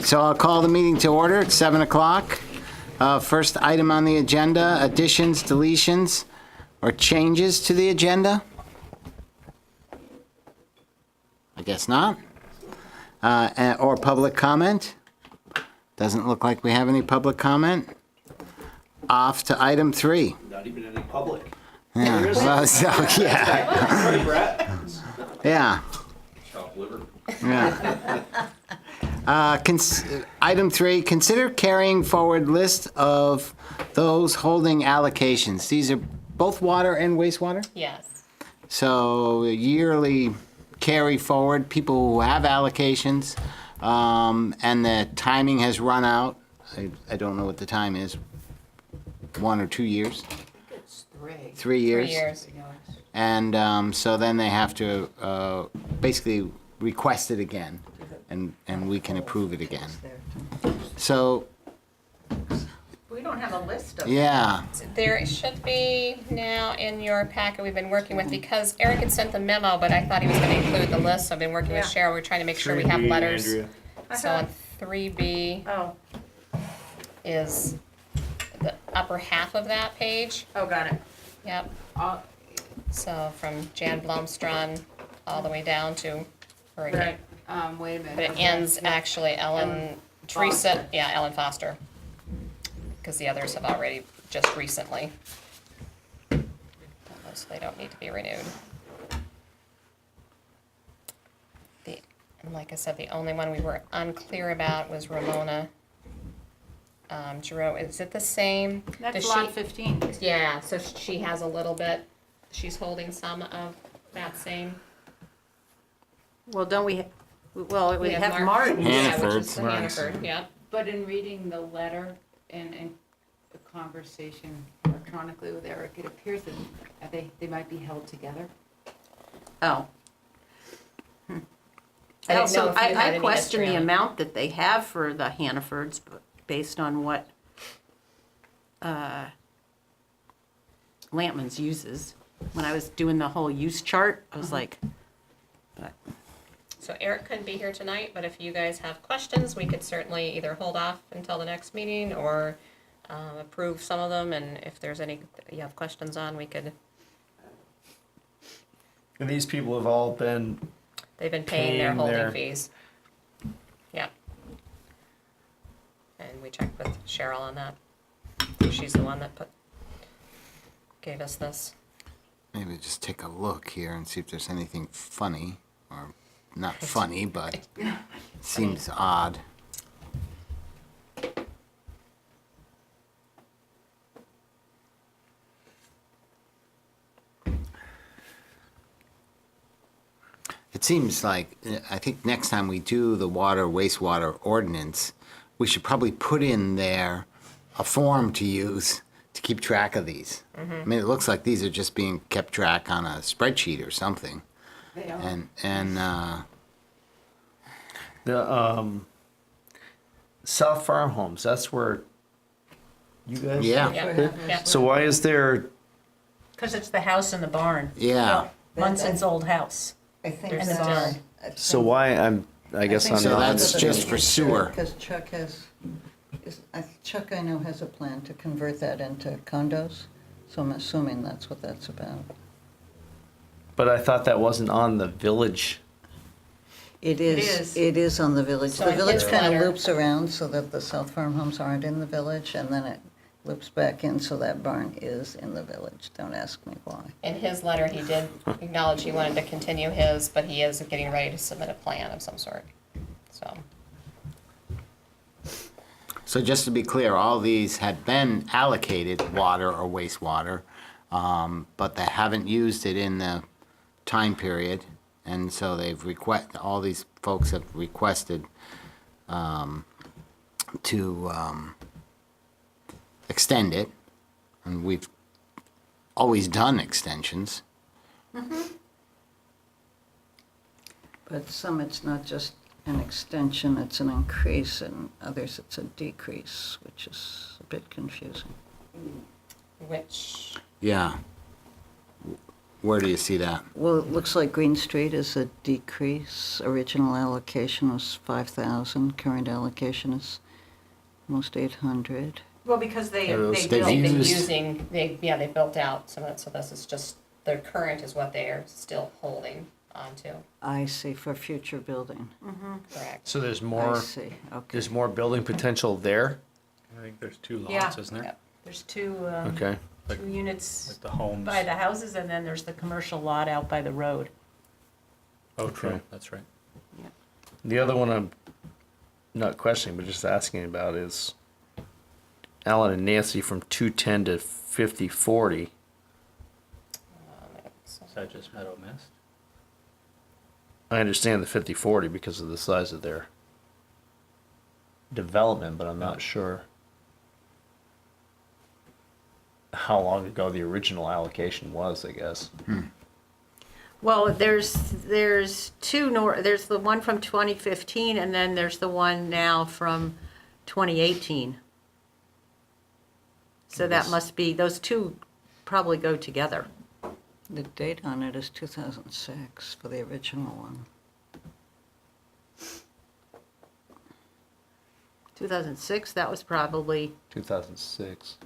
So I'll call the meeting to order at 7 o'clock. First item on the agenda, additions, deletions, or changes to the agenda? I guess not. Or public comment? Doesn't look like we have any public comment. Off to item 3. Not even any public. Yeah, well, so, yeah, Right, Brett? yeah. Chopped liver. Yeah. Item 3, consider carrying forward list of those holding allocations. These are both water and wastewater? Yes. So yearly carry forward, people who have allocations, and the timing has run out. I don't know what the time is, 1 or 2 years? It's 3. 3 years? 3 years. And so then they have to basically request it again, and we can approve it again. So, We don't have a list of. yeah, There should be now in your packet we've been working with, because Eric had sent the memo, but I thought he was gonna include the list, so I've been working with Yeah. Cheryl, we're trying to make sure we have 3B, letters. Andrea. So on 3B Oh, is the upper half of that page, got it. yep. Uh, So from Jan Blomstrand all the way down to Hurricane. Right, wait a minute. But it ends actually Ellen, Ellen Teresa, Foster. yeah, Ellen Foster. Because the others have already just recently. So they don't need to be renewed. And like I said, the only one we were unclear about was Ramona. Jerome, is it the same? That's Does lot she- 15. Yeah, so she has a little bit, she's holding some of that same. Well, don't we, well, we have Mar- Martin. Yeah, which Hannaford. is the Hannaford, yeah. But in reading the letter and the conversation electronically with Eric, it appears that they might be held together. Oh. I didn't know Also, if you had I any question history the on it. amount that they have for the Hannafords, but based on what Lampman's uses. When I was doing the whole use chart, I was like, but, So Eric couldn't be here tonight, but if you guys have questions, we could certainly either hold off until the next meeting or approve some of them, and if there's any that you have questions on, we could, And these people have all been, they've been paying their Paying holding their- fees. Yeah. And we checked with Cheryl on that. She's the one that gave us this. maybe just take a look here and see if there's anything funny, or not funny, but seems odd. It seems like, I think next time we do the water wastewater ordinance, we should probably put in there a form to use to keep track of these. I mean, it looks like these are just being kept track on a spreadsheet or something. They are. And the South Farm Homes, that's where you guys? yeah, Yeah. So why is there, Because it's the house in the barn. yeah. Munson's old house. I think In the that's- barn. I think- so why, I guess think I'm So not. that's just for sewer. Because Chuck Chuck I know has a plan to convert that into condos, so I'm assuming that's what that's about. But I thought that wasn't on the village. It is. It is on the village. So The in village his kind of letter- loops around so that the South Farm homes aren't in the village, and then it loops back in so that barn is in the village. Don't ask me why. In his letter, he did acknowledge he wanted to continue his, but he is getting ready to submit a plan of some sort, so. So just to be clear, all these had been allocated water or wastewater, but they haven't used it in the time period. And so all these folks have requested to extend it. And we've always done extensions. But some, it's not just an extension, it's an increase, and others, it's a decrease, which is a bit confusing. Which, Yeah. Where do you see that? Well, it looks like Green Street is a decrease. Original allocation was 5,000, current allocation is almost 800. Well, because they Those- built. They've been used- using, they built out some of it, so this is just, their current is what they are still holding onto, I see, for future building. correct? So there's I more, see, okay. there's more building potential there? I think there's two Yeah. lots, isn't there? Yep. There's two Okay. units Like the homes. by the houses, and then there's the commercial lot out by the road. Oh, true, Okay. that's right. The other one I'm not questioning, but just asking about is Alan and Nancy from 210 to 5040. Is that just Meadow Mist? I understand the 5040 because of the size of their development, but I'm not sure how long ago the original allocation was, I guess. Well, there's there's the one from 2015, and then there's the one now from 2018. So that must be, those two probably go together. The date on it is 2006 for the original one. 2006, that was probably, 2006.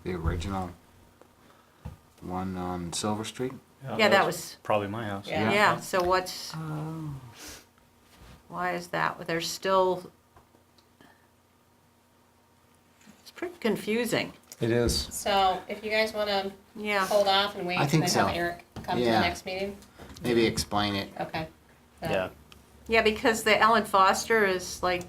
The original one on Silver Street? Yeah, that that's was- Probably my house. Yeah. yeah, so what's, Oh, why is that? There's still, it's pretty confusing. It is. So if you guys wanna Yeah. hold off and wait I and think then so. have Eric come to the Yeah. next meeting, Maybe explain it. okay? Yeah. Yeah, because the Ellen Foster is like,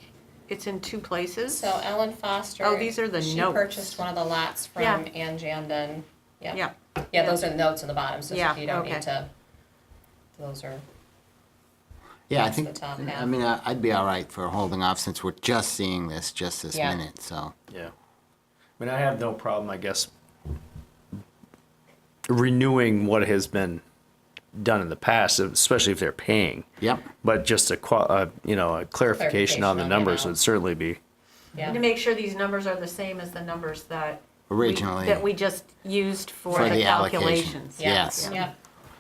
it's in two places. So Ellen Foster. Oh, these are the She notes. purchased one of the lots from Yeah. Ann Jandon, yeah. Yeah. Yeah, those are the notes in the bottom, so Yeah, you don't okay. need to, those are, Yeah, I That's the think, top I half. mean, I'd be all right for holding off since we're just seeing this just this Yeah. minute, so. Yeah. I mean, I have no problem, I guess, renewing what has been done in the past, especially if they're paying. Yep, But just a a clarification on the Clarification on the numbers amount. would certainly be. yeah. And to make sure these numbers are the same as the numbers that. Originally. That we just used for For the the allocation. calculations. Yes. Yep,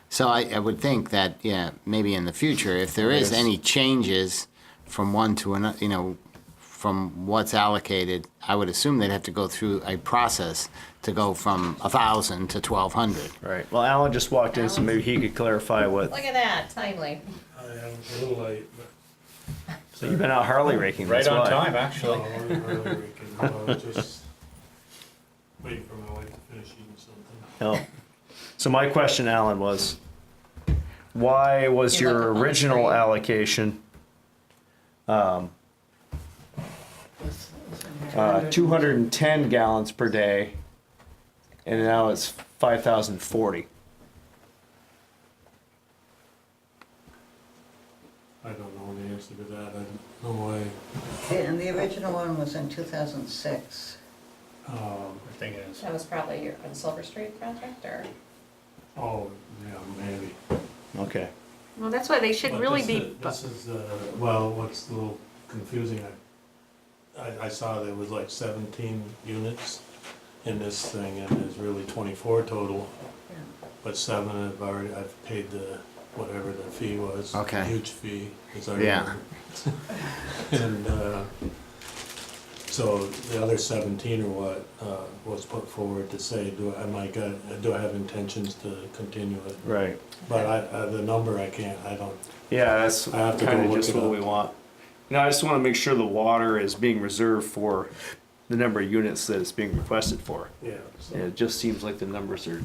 so I would think that, yeah, maybe in the future, if there is Yes. any changes from one to another, from what's allocated, I would assume they'd have to go through a process to go from 1,000 to 1,200. Right. Well, Alan just walked in, so maybe he could clarify what. look at that, timely. I am a little late, So you've been out Harley raking, Right that's on why. time, but actually. earlier we can, I was just waiting for my wife to finish eating something. No. So my question, Alan, was, why was You look your on the original screen. allocation 210 gallons per day, and now it's 5,040? I don't know the answer to that, I don't know why. and the original one was in 2006. Um, I think it is. That was probably your, on Silver Street project, or? oh, yeah, maybe. Okay. Well, that's why they should But really this be, is- This is, well, what's a little confusing, I saw there was like 17 units in this thing, and there's really 24 total. But 7 I've paid the, whatever the fee was. Okay. Huge fee, as I Yeah. remember. And, so the other 17 or what, was put forward to say, do I have intentions to continue it? Right. But the number I don't, Yeah, that's I have to go kind of look just it what up. we want. Now, I just want to make sure the water is being reserved for the number of units that it's being requested for. yeah. so- And it just seems like the numbers are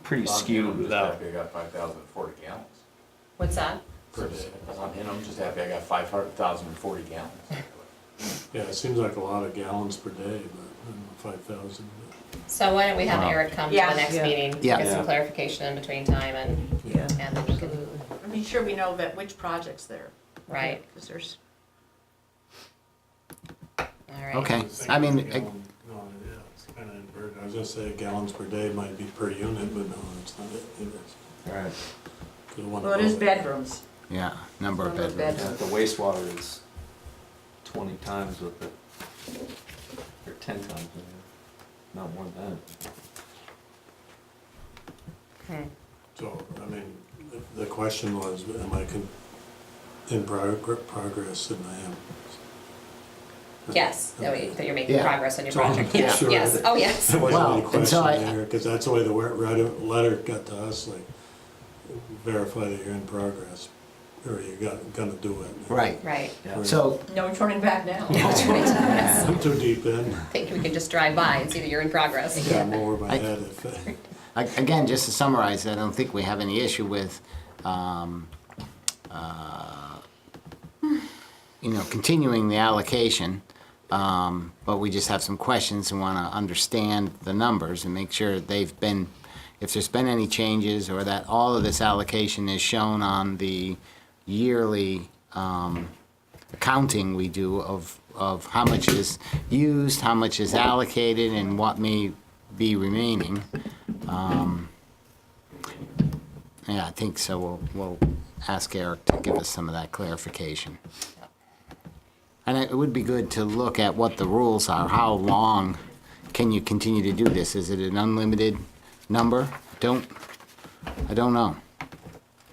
pretty On skewed Hingham, just without. happy I got 5,040 gallons. What's that? Per day. On Hingham, just happy I got 5,040 gallons. Yeah, it seems like a lot of gallons per day, but I don't know, 5,000. So why don't we have Wow. Eric come to Yeah. the next Yeah. meeting, Yeah. get some Yeah. clarification in between time and Yeah. then we can, I mean, sure we know that which projects there. right, Because there's, all right. Okay, I mean, No, yeah, it's kind of inverted. I was gonna say gallons per day might be per unit, but no, it's not it. Right. well, it is bedrooms. yeah, number of Number of bedrooms. bedrooms. The wastewater is 20 times what the, or 10 times, not more than that. So, I mean, the question was, am I in progress, and I am. Yes, that you're making Yeah. progress on your So I'm project, not yes, sure yes, that- oh, yes. There wasn't any Well, and so question I- there, because that's the way the letter got to us, like, verify that you're in progress, or you're gonna do it. Right. Right. So, No turning back now. Yes. I'm too deep in, I think we can just drive by and see that you're in progress. yeah, I'm over my I- head if, again, just to summarize, I don't think we have any issue with, continuing the allocation. But we just have some questions and want to understand the numbers and make sure they've been, if there's been any changes, or that all of this allocation is shown on the yearly accounting we do of how much is used, how much is allocated, and what may be remaining. Yeah, I think so. We'll ask Eric to give us some of that clarification. And it would be good to look at what the rules are. How long can you continue to do this? Is it an unlimited number? I don't know.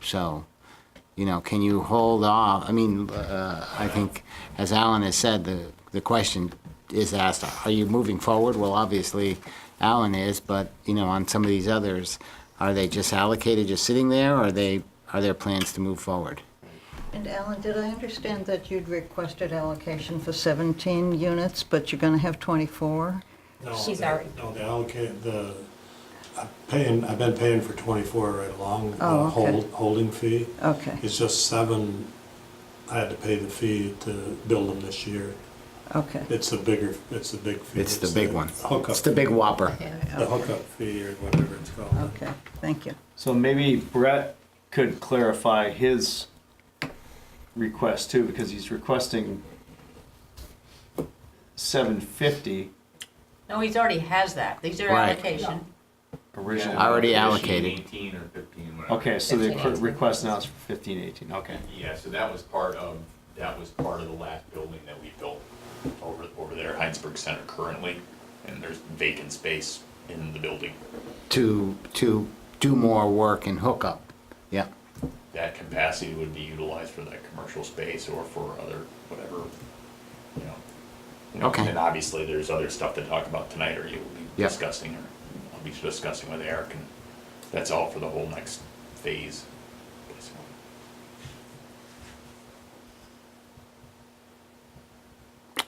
So, can you hold off? I mean, I think, as Alan has said, the question is asked, are you moving forward? Well, obviously, Alan is, but, on some of these others, are they just allocated, just sitting there, or are there plans to move forward? And Alan, did I understand that you'd requested allocation for 17 units, but you're going to have 24? no, She's the- already- no, the allocate, I've been paying for 24 right along, the Oh, okay. holding fee. Okay, It's just 7, I had to pay the fee to build them this year. okay. It's the big fee. It's the big one. Hookup. It's the big whopper. The hookup fee, or whatever it's called. Okay, thank you. So maybe Brett could clarify his request too, because he's requesting 750 No, he's already has that. These are Right. allocation. originally. Already allocated. 18 or 15, whatever. Okay, so the 15, 18. request now is for 15, 18, okay. Yeah, so that was part of the last building that we built over there, Hinesburg Center currently, and there's vacant space in the building. To do more work and hook up. Yeah. That capacity would be utilized for that commercial space or for other, whatever, Okay. And obviously, there's other stuff to talk about tonight, or you will be Yep. discussing, or I'll be discussing with Eric, and that's all for the whole next phase, basically.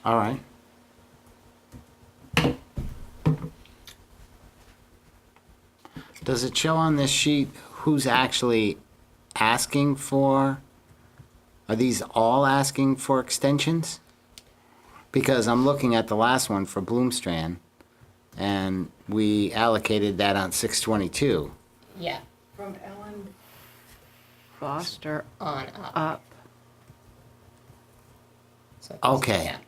All right. Does it show on this sheet who's actually asking for? Are these all asking for extensions? Because I'm looking at the last one for Bloomstrand, and we allocated that on 6/22. Yeah, From Ellen, Foster on up. up. So, Okay. Yeah,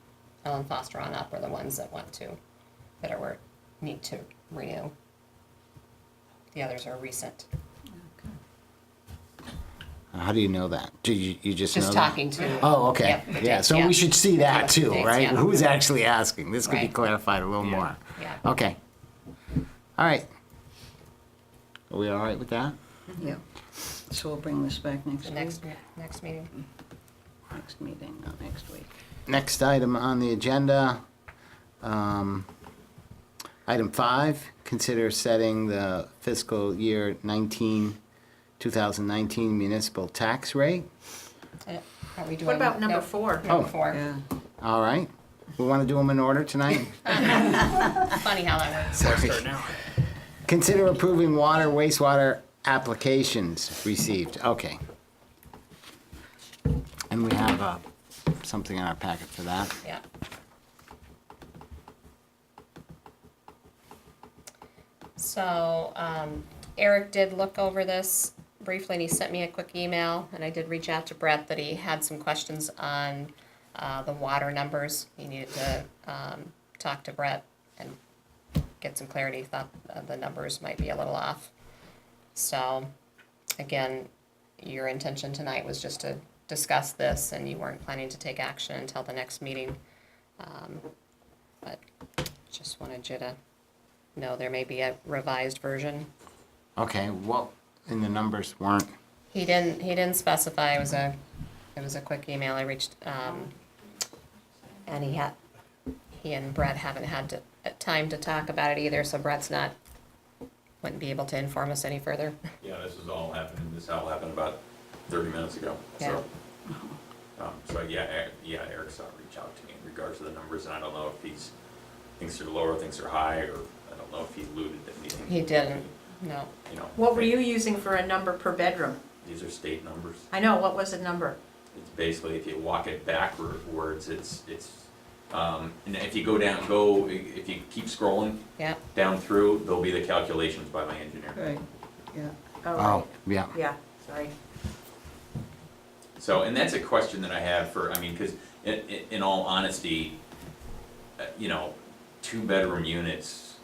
Ellen Foster on up are the ones that need to renew. The others are recent. How do you know that? Do you just know Just that? talking to. Oh, okay. Yep, the Yeah, dates, so yeah. we should see that too, Dates, right? yeah. Who's actually asking? This could be Right. clarified a little more. Yeah. Okay. All right. Are we all right with that? Yeah. So we'll bring this back next The week? next meeting. Next meeting, not next week. Next item on the agenda, item 5, consider setting the fiscal year 2019 municipal tax rate. Are we doing? What about number no, 4? Oh. Number 4. Yeah. All right. We want to do them in order tonight? Funny how that works. Sorry. Consider approving water, wastewater applications received. Okay. And we have something in our packet for that. Yeah. So, Eric did look over this briefly, and he sent me a quick email, and I did reach out to Brett that he had some questions on the water numbers. He needed to talk to Brett and get some clarity. He thought the numbers might be a little off. So, again, your intention tonight was just to discuss this, and you weren't planning to take action until the next meeting. But just wanted you to know there may be a revised version Okay, well, and the numbers weren't, He didn't specify, it was a quick email, I reached, and he and Brett haven't had time to talk about it either, so Brett's wouldn't be able to inform us any further. Yeah, this all happened about 30 minutes ago, so. So Eric saw reach out to me in regards to the numbers, and I don't know if he's, thinks they're low or thinks they're high, or I don't know if he alluded to anything. He didn't, no. You know. What were you using for a number per bedroom? These are state numbers. I know, what was the number? It's basically, if you walk it backwards, it's, and if you if you keep scrolling Yeah, down through, there'll be the calculations by my engineer. Right, yeah. Oh, oh, yeah. yeah, sorry. So, and that's a question that I have for, I mean, because in all honesty, you know, two-bedroom units,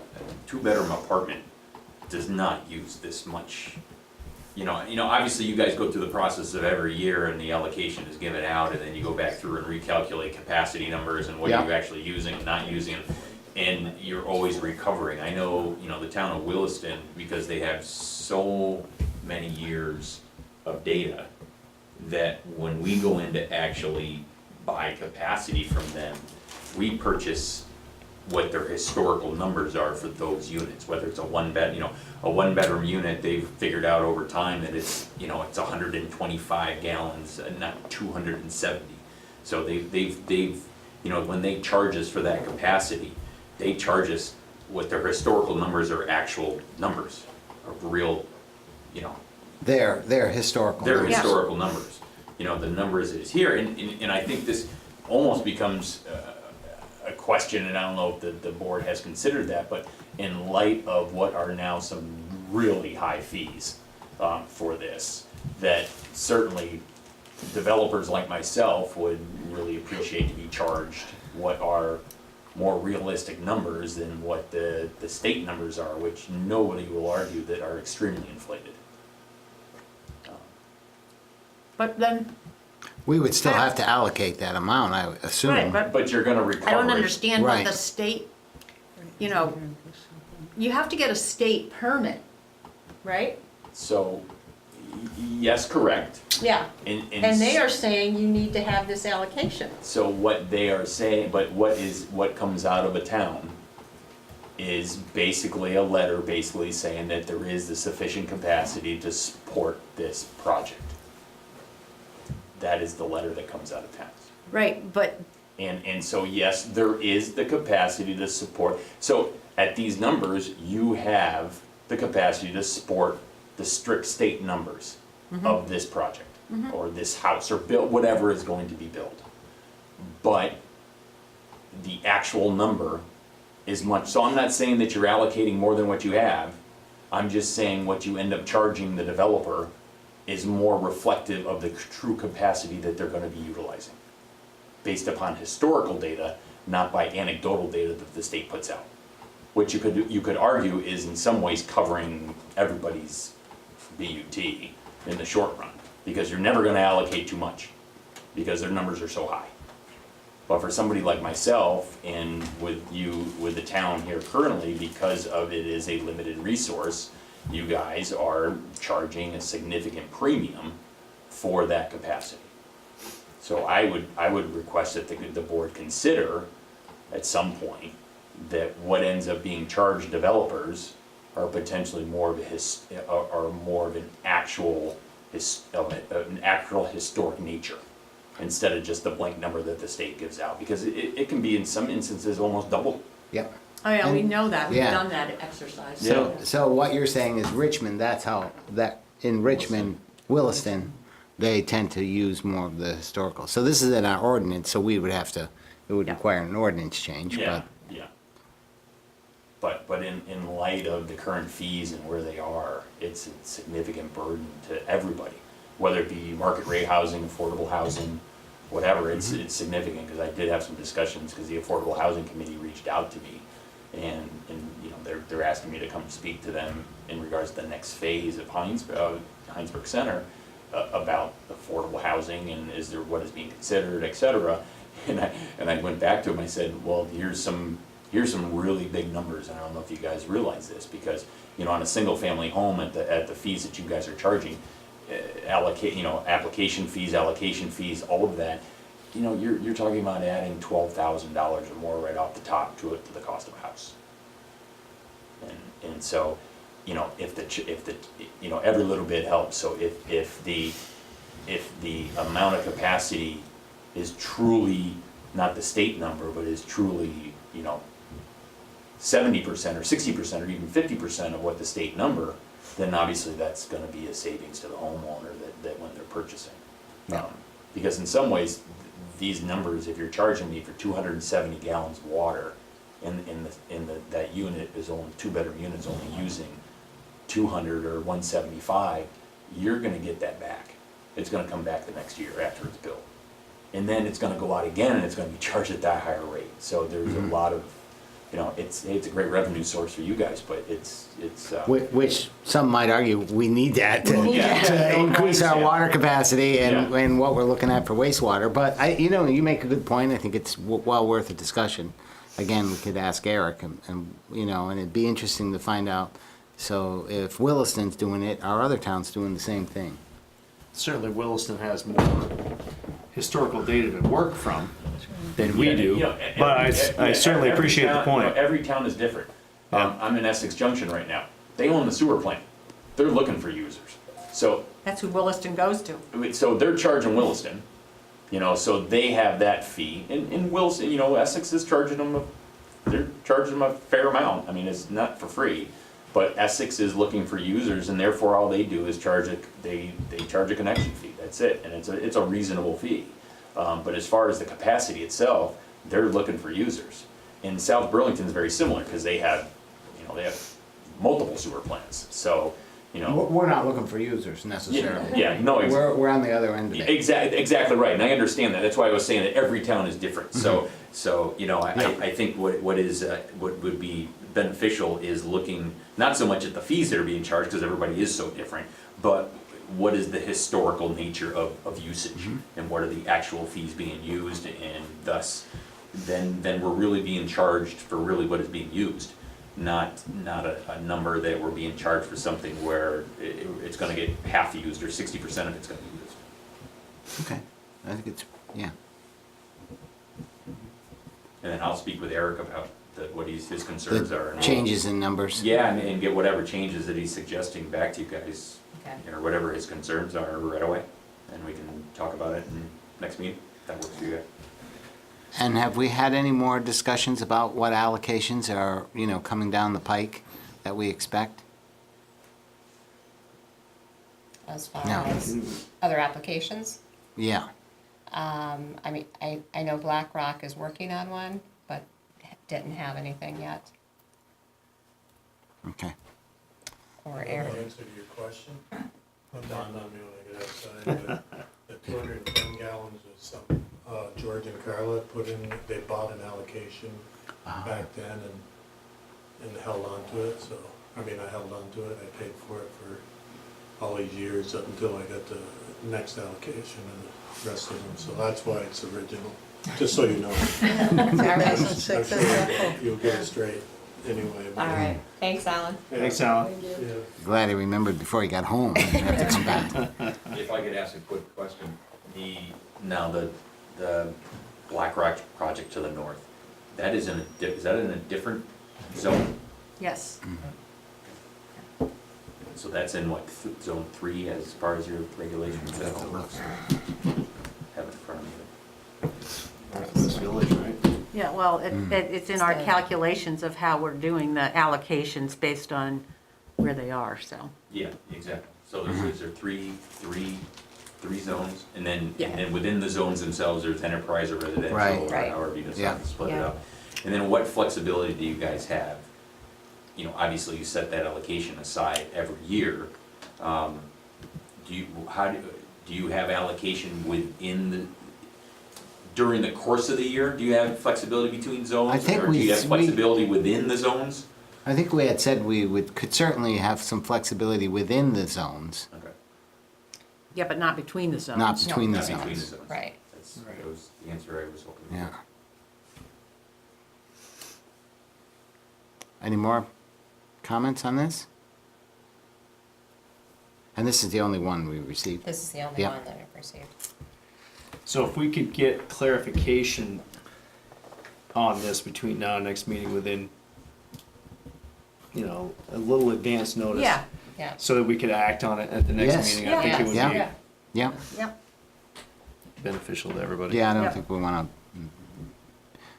two-bedroom apartment does not use this much. You know, obviously you guys go through the process of every year and the allocation is given out, and then you go back through and recalculate capacity numbers and what Yeah. you're actually using and not using, and you're always recovering. I know, the town of Williston, because they have so many years of data, that when we go in to actually buy capacity from them, we purchase what their historical numbers are for those units, whether it's a one-bedroom unit, they've figured out over time that it's 125 gallons, not 270. So they've when they charge us for that capacity, they charge us what their historical numbers are, actual numbers, of real, They're historical. their numbers. historical numbers. The numbers is here, and I think this almost becomes a question, and I don't know if the board has considered that, but in light of what are now some really high fees for this, that certainly developers like myself would really appreciate to be charged what are more realistic numbers than what the state numbers are, which nobody will argue that are extremely inflated. But then, We would still have to allocate that amount, I assume. right, but But you're gonna recover I don't it. understand what the Right. state, you have to get a state permit, right? So, yes, correct. Yeah, And and they are saying you need to have this allocation. So what they are saying, but what comes out of a town is basically a letter basically saying that there is the sufficient capacity to support this project. That is the letter that comes out of towns. Right, but, And so, yes, there is the capacity to support, so at these numbers, you have the capacity to support the strict state numbers of this project, or this house, or build, whatever is going to be built. But the actual number is much, so I'm not saying that you're allocating more than what you have, I'm just saying what you end up charging the developer is more reflective of the true capacity that they're gonna be utilizing, based upon historical data, not by anecdotal data that the state puts out. Which you could argue is in some ways covering everybody's BUT in the short run, because you're never gonna allocate too much, because their numbers are so high. But for somebody like myself, and with the town here currently, because of it is a limited resource, you guys are charging a significant premium for that capacity. So I would request that the board consider at some point that what ends up being charged developers are potentially more of an actual historic nature, instead of just the blank number that the state gives out, because it can be in some instances almost double. Yep. oh yeah, we And- know that, we've yeah. done that exercise. So what you're saying is Richmond, in Richmond, Williston, they tend to use more of the historical. So this is in our ordinance, so we would have to, it would Yeah. require an ordinance change, Yeah, but, yeah. But in light of the current fees and where they are, it's a significant burden to everybody. Whether it be market rate housing, affordable housing, whatever, it's significant, because I did have some discussions, because the Affordable Housing Committee reached out to me, and they're asking me to come speak to them in regards to the next phase of Hinesburg Center, about affordable housing, and what is being considered, et cetera. And I went back to him, I said, well, here's some here's some really big numbers, and I don't know if you guys realize this, because, you know, on a single-family home at the fees that you guys are charging, application fees, all of that, you know, you're talking about adding $12,000 or more right off the top to the cost of a house. And so, you know, if the you know, every little bit helps. So if the amount of capacity is truly not the state number, but is truly, you know, 70% or 60% or even 50% of what the state number, then obviously that's going to be a savings to the homeowner that when they're purchasing. Yeah. Because in some ways, these numbers, if you're charging me for 270 gallons of water, that unit is only, 2-bedroom unit's only using 200 or 175, you're going to get that back. It's going to come back the next year after it's built. And then it's going to go out again, and it's going to be charged at that higher rate. So there's a lot of, you know, it's a great revenue source for you guys, but it's Which some might argue we need that to, that. to Yeah. increase our Yeah. water capacity and, Yeah. and what we're looking at for wastewater. But you make a good point. I think it's well worth a discussion. Again, we could ask Eric, and it'd be interesting to find out. So if Williston's doing it, our other towns doing the same thing. Certainly Williston has more historical data to work from than we Yeah, do, you know, but I certainly every appreciate the town- point. you know, every town is different. Yeah. I'm in Essex Junction right now. They own the sewer plant. They're looking for users. So That's who Williston goes to. they're charging Williston, you know, so they have that fee. And Williston, you know, Essex is charging them, they're charging them a fair amount. I mean, it's not for free, but Essex is looking for users, and therefore all they do is they charge a connection fee. That's it, and it's a reasonable fee. But as far as the capacity itself, they're looking for users. And South Burlington is very similar because they have multiple sewer plants. So, you know. We're not looking for users necessarily. Yeah, no, We're on the other end of it. Exactly right, and I understand that. That's why I was saying that every town is different. So you know, I think what would be beneficial is looking not so much at the fees that are being charged, because everybody is so different, but what is the historical nature of usage, and what are the actual fees being used, and thus then we're really being charged for really what is being used. Not a number that we're being charged for something where it's gonna get half used or 60% of it's gonna be used. Okay, I think it's, yeah. And then I'll speak with Eric about what his concerns are. The and changes in numbers. Yeah, and get whatever changes that he's suggesting back to you guys, Okay. or whatever his concerns are right away. And we can talk about it in next meeting, if that works for you guys. And have we had any more discussions about what allocations are, coming down the pike that we expect? As far No. as other applications. Yeah, I mean, I know BlackRock is working on one, but didn't have anything yet. okay. Or The Eric. answer to your question, it dawned on me when I got outside, but the 210 gallons was something George and Carla put in, they bought an allocation back then and held on to it, so, I held on to it, I paid for it for all these years up until I got the next allocation and the rest of them, so that's why it's original, just so you know. I'm sure you'll get it straight anyway. All right, thanks, Alan. Thanks, Alan. Yeah. Glad he remembered before he got home. He didn't have to come back. If I could ask a quick question, the BlackRock project to the north, is that in a different zone? Yes. So that's in what, zone 3 as far as your regulations go? Have it in front of me. This village, right? Yeah, well, it's in our calculations of how we're doing the allocations based on where they are, so. Yeah, exactly. So there's three zones, and then Yeah. and within the zones themselves, there's enterprise or residential, Right. or Right. however you decide Yeah. to split it Yeah. up. And then what flexibility do you guys have? You know, obviously you set that allocation aside every year. Do you have allocation during the course of the year? Do you have flexibility between zones? I think Or do you have we- flexibility within the zones? I think we had said could certainly have some flexibility within the zones, Okay. Yeah, but not between the zones. not between the Not between the zones. zones. Right. That was the answer I was hoping for. Yeah. Any more comments on this? And this is the only one we received. This is the only Yeah. one that I've received. So if we could get clarification on this between now and next meeting within, a little advance notice. Yeah, Yeah. So that we could act on it at the next Yes. meeting, I think it would Yeah. be Yeah, yep. beneficial to everybody. yeah, I don't Yep. think we want to,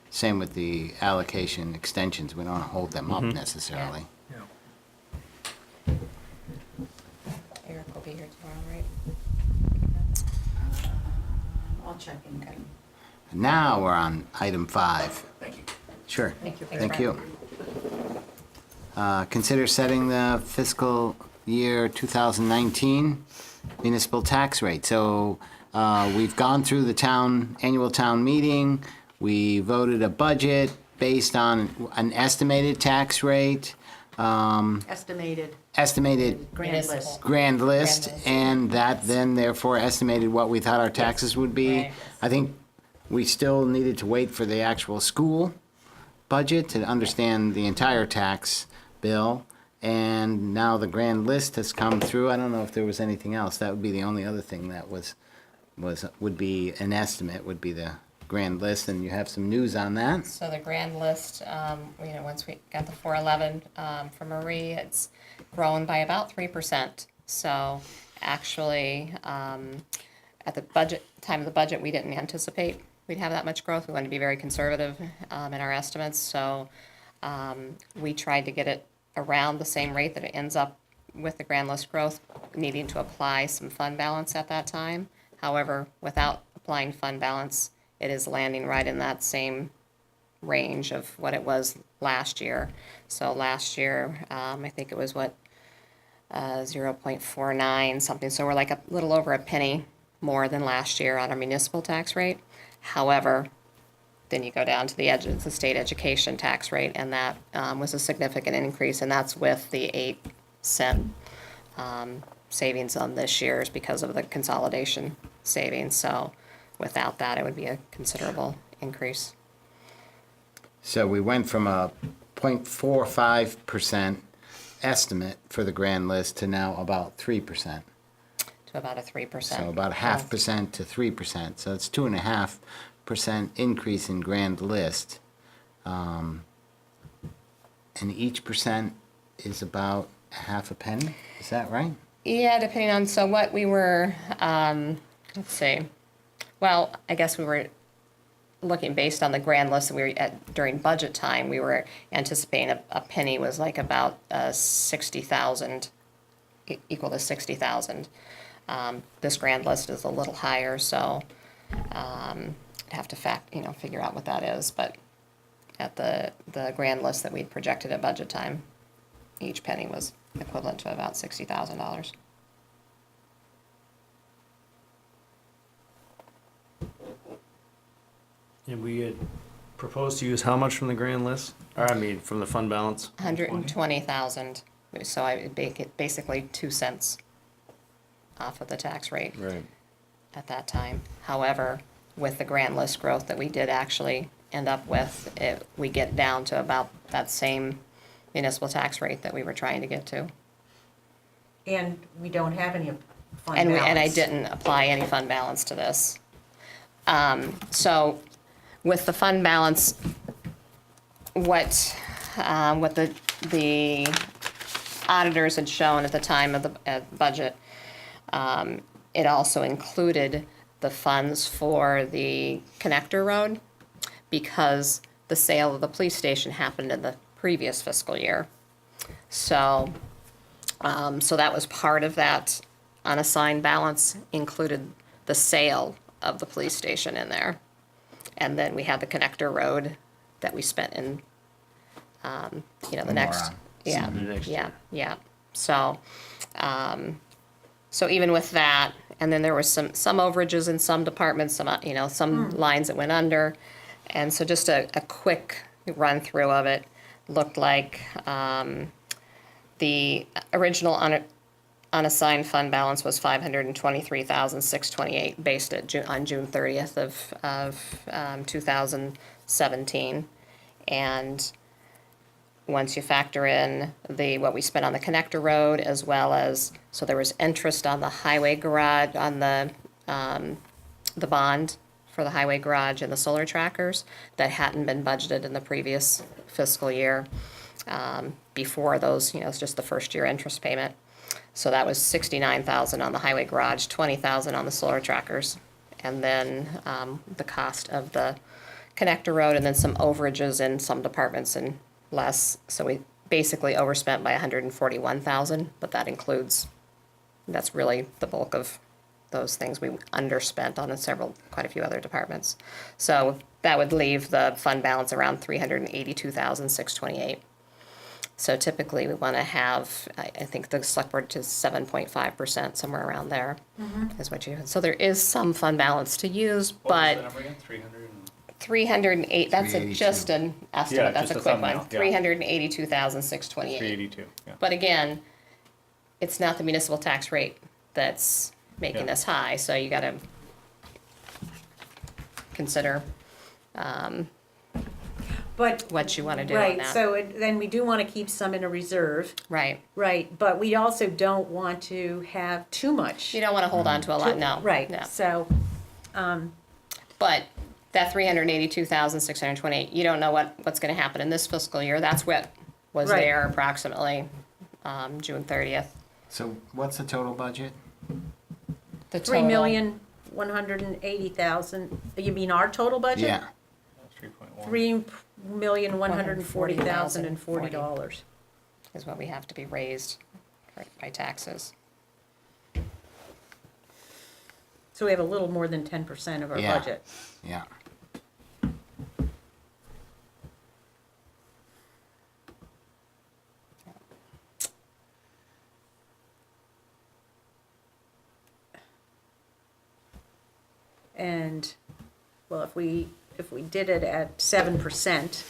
same with the allocation extensions, we don't want to hold them up necessarily. Eric will be here tomorrow, right? I'll check in. Okay. Now we're on item 5. Thank you. Sure. Thank you. Thank you. Consider setting the fiscal year 2019 municipal tax rate. So we've gone through the annual town meeting. We voted a budget based on an estimated tax rate, Estimated estimated grand Municipal. list. grand list, Grand list. and that then therefore estimated what we thought our taxes would be. Right. I think we still needed to wait for the actual school budget to understand the entire tax bill. And now the grand list has come through. I don't know if there was anything else. That would be the only other thing that would be an estimate, would be the grand list, and you have some news on that. So the grand list, once we got the 411 from Marie, it's grown by about 3%. So actually, at the time of the budget, we didn't anticipate we'd have that much growth. We wanted to be very conservative in our estimates. So we tried to get it around the same rate that it ends up with the grand list growth, needing to apply some fund balance at that time. However, without applying fund balance, it is landing right in that same range of what it was last year. So last year, I think it was 0.49 something. So we're like a little over a penny more than last year on our municipal tax rate. However, then you go down to the state education tax rate, and that was a significant increase, and that's with the 8-cent savings on this year's because of the consolidation savings. So without that, it would be a considerable increase. So we went from a 0.45% estimate for the grand list to now about 3%. To about a 3%. So about 0.5% to 3%. So it's 2.5% increase in grand list. And each percent is about half a penny. Is that right? Yeah, depending on, so what we were, let's see. Well, I guess we were looking based on the grand list that we were at during budget time. We were anticipating a penny was like about 60,000, equal to 60,000. This grand list is a little higher, so I'd have to figure out what that is. But at the grand list that we'd projected at budget time, each penny was equivalent to about $60,000. And we had proposed to use how much from the grand list? Or, I mean, from the fund balance? 120,000. So I would make it basically 2 cents off of the tax rate Right. at that time. However, with the grand list growth that we did actually end up with, we get down to about that same municipal tax rate that we were trying to get to. And we don't have any fund And balance. I didn't apply any fund balance to this. So with the fund balance, what the auditors had shown at the time of the budget, it also included the funds for the connector road because the sale of the police station happened in the previous fiscal year. So that was part of that unassigned balance, included the sale of the police station in there. And then we had the connector road that we spent in, the next. on. Yeah, The next yeah, year. yeah. So, so even with that, and then there was some overages in some departments, some lines that went under. And so just a quick run through of it looked like the original unassigned fund balance was $523,628 based on June 30th of 2017. And once you factor in what we spent on the connector road, as well as, so there was interest on the highway garage, on the bond for the highway garage and the solar trackers that hadn't been budgeted in the previous fiscal year. Before those, it's just the first year interest payment. So that was 69,000 on the highway garage, 20,000 on the solar trackers, and then the cost of the connector road, and then some overages in some departments and less. So we basically overspent by 141,000, but that's really the bulk of those things we underspent on quite a few other departments. So that would leave the fund balance around 382,628. So typically we want to have, I think the select board to 7.5%, somewhere around there is what so there is some fund balance to use, What was the but number again? 300 and 308, that's 382. just an estimate, Yeah, that's a just a quick one, thumbnail, yeah. 382,628. 382, yeah. But again, it's not the municipal tax rate that's making Yeah. this high, so you gotta consider But, what you wanna do on right, that. so then we do want to keep some in a reserve, Right, right, but we also don't want to have too much. you don't wanna hold on to a lot, no. Right, No. so, But that 382,628, you don't know what's gonna happen in this fiscal year, that's what was Right. there approximately, June 30th. So what's the total budget? The 3,180,000, you mean our total budget? Yeah, 3.1. $3,140,040. is what we have to be raised by taxes. So we have a little more than 10% of our Yeah. budget. yeah. And, well, if we did it at 7%,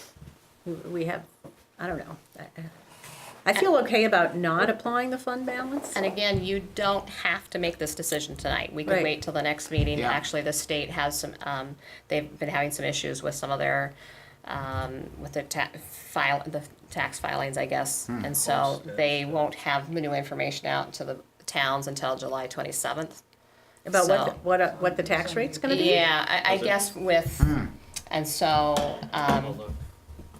we have, I don't know. I feel okay about not applying the fund balance. And again, you don't have to make this decision tonight. We could Right. wait till the next meeting. Yeah. Actually, the state has some, they've been having some issues with some of their, with the tax filings, I guess. And so they won't have new information out to the towns until July 27th. About So- what the tax rate's gonna be? Yeah, I guess with, and so,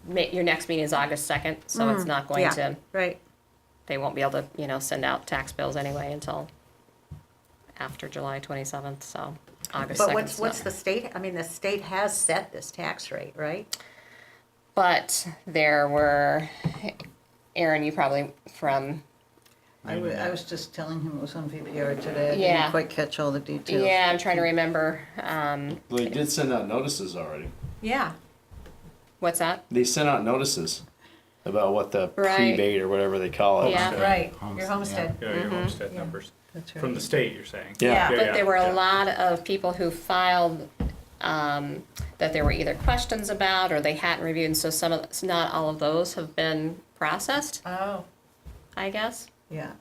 your next meeting is August 2nd, so it's not going Yeah, to, right. they won't be able to, send out tax bills anyway until after July 27th, so August 2nd. But what's the state, I mean, the state has set this tax rate, right? But there were, Aaron, you probably from, I was just telling him it was on VPR today. I Yeah. didn't quite catch all the details. yeah, I'm trying to remember, Well, they did send out notices already. Yeah. what's that? They sent out notices about what the Right. prebate or whatever they call it. Yeah. Right, Homestead, your homestead. Yeah, your homestead numbers. That's right. From the state, you're saying? Yeah. But there were a yeah. lot of people who filed, that there were either questions about or they hadn't reviewed, and so not all of those have been processed, Oh. I guess. Yeah.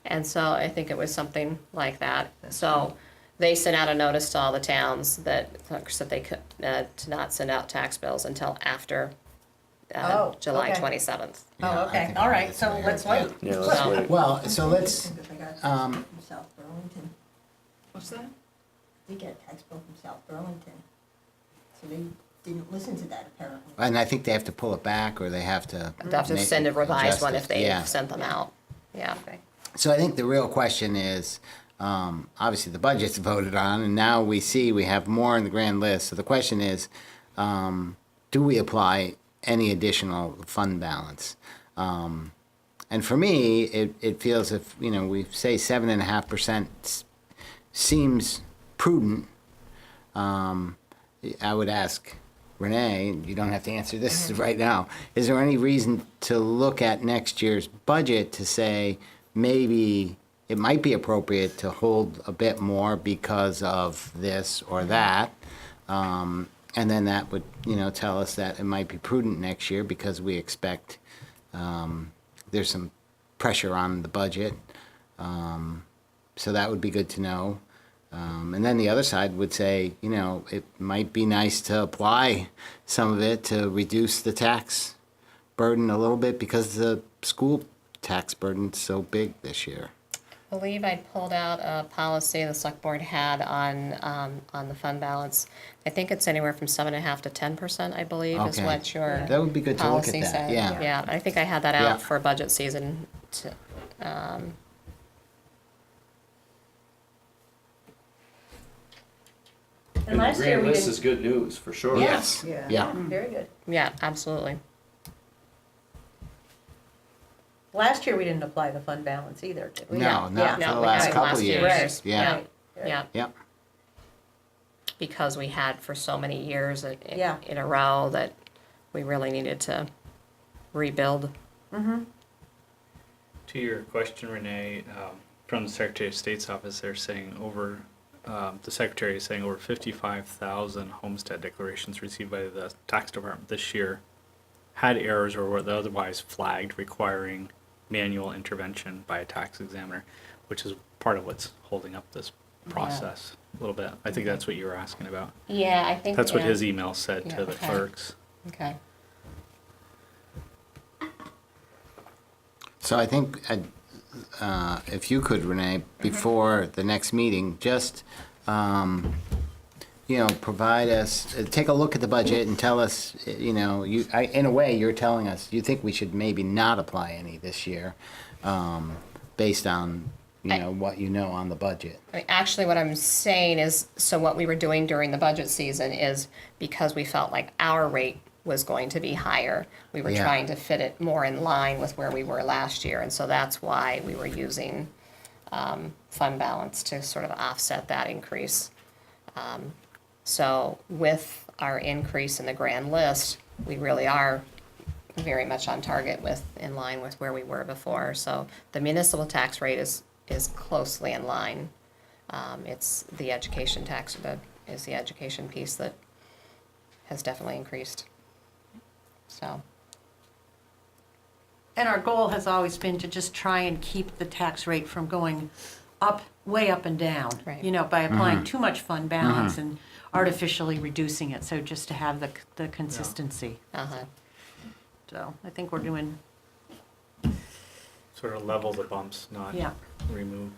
And so I think it was something like that. So they sent out a notice to all the towns that said they could, to not send out tax bills until after Oh, July okay. 27th. Yeah, Oh, I okay, think all right, that's so what I let's heard, wait. Yeah, let's So- wait. Well, so let's, Because I got a tax um, bill from South Burlington. What's that? They get a tax bill from South Burlington. So they didn't listen to that apparently. and I think they have to pull it back, or they have to. They'll have to make- send a revised adjust one it. if they Yeah. sent them out. Yeah. So I think the real question is, obviously the budget's voted on, and now we see we have more in the grand list. So the question is, do we apply any additional fund balance? And for me, it feels if, we say 7.5% seems prudent. I would ask Renee, you don't have to answer this right now, is there any reason to look at next year's budget to say maybe it might be appropriate to hold a bit more because of this or that? And then that would, tell us that it might be prudent next year because we expect there's some pressure on the budget. So that would be good to know. And then the other side would say, it might be nice to apply some of it to reduce the tax burden a little bit because the school tax burden's so big this year? I believe I pulled out a policy the select board had on the fund balance. I think it's anywhere from 7.5% to 10%, I believe, is Okay. what your That would be good to look at policy that, said. yeah. Yeah, I think I had that Yeah. out for budget season to, And last year we This didn't, is good news, for sure. Yes, yeah, yeah. very good. yeah, absolutely. Last year we didn't apply the fund balance either, did we? No, Yeah. not for No, the we last haven't couple last years. years. Yeah, Right, right. Yeah, yep. because we had for so many years Yeah. in a row that we really needed to rebuild. To your question, Renee, from the Secretary of State's office, they're saying the Secretary is saying over 55,000 homestead declarations received by the tax department this year had errors or were otherwise flagged requiring manual intervention by a tax examiner, which is part of what's holding up this process a little bit. I think that's what you were asking about. Yeah, I think. That's what yeah. his email said Yeah, to the okay. clerks. Okay. So I think, if you could, Renee, before the next meeting, just, provide us, take a look at the budget and tell us, in a way, you're telling us, you think we should maybe not apply any this year, based on, what you know on the budget. I mean, actually, what I'm saying is, so what we were doing during the budget season is because we felt like our rate was going to be higher, we were Yeah. trying to fit it more in line with where we were last year. And so that's why we were using fund balance to sort of offset that increase. So with our increase in the grand list, we really are very much on target in line with where we were before. So the municipal tax rate is closely in line. It's the education tax, is the education piece that has definitely increased. So, And our goal has always been to just try and keep the tax rate from going up, way up and down. Right. By applying too much fund balance and artificially reducing it, so just to have the consistency. So I think we're doing, Sort of level the bumps, not yeah. remove.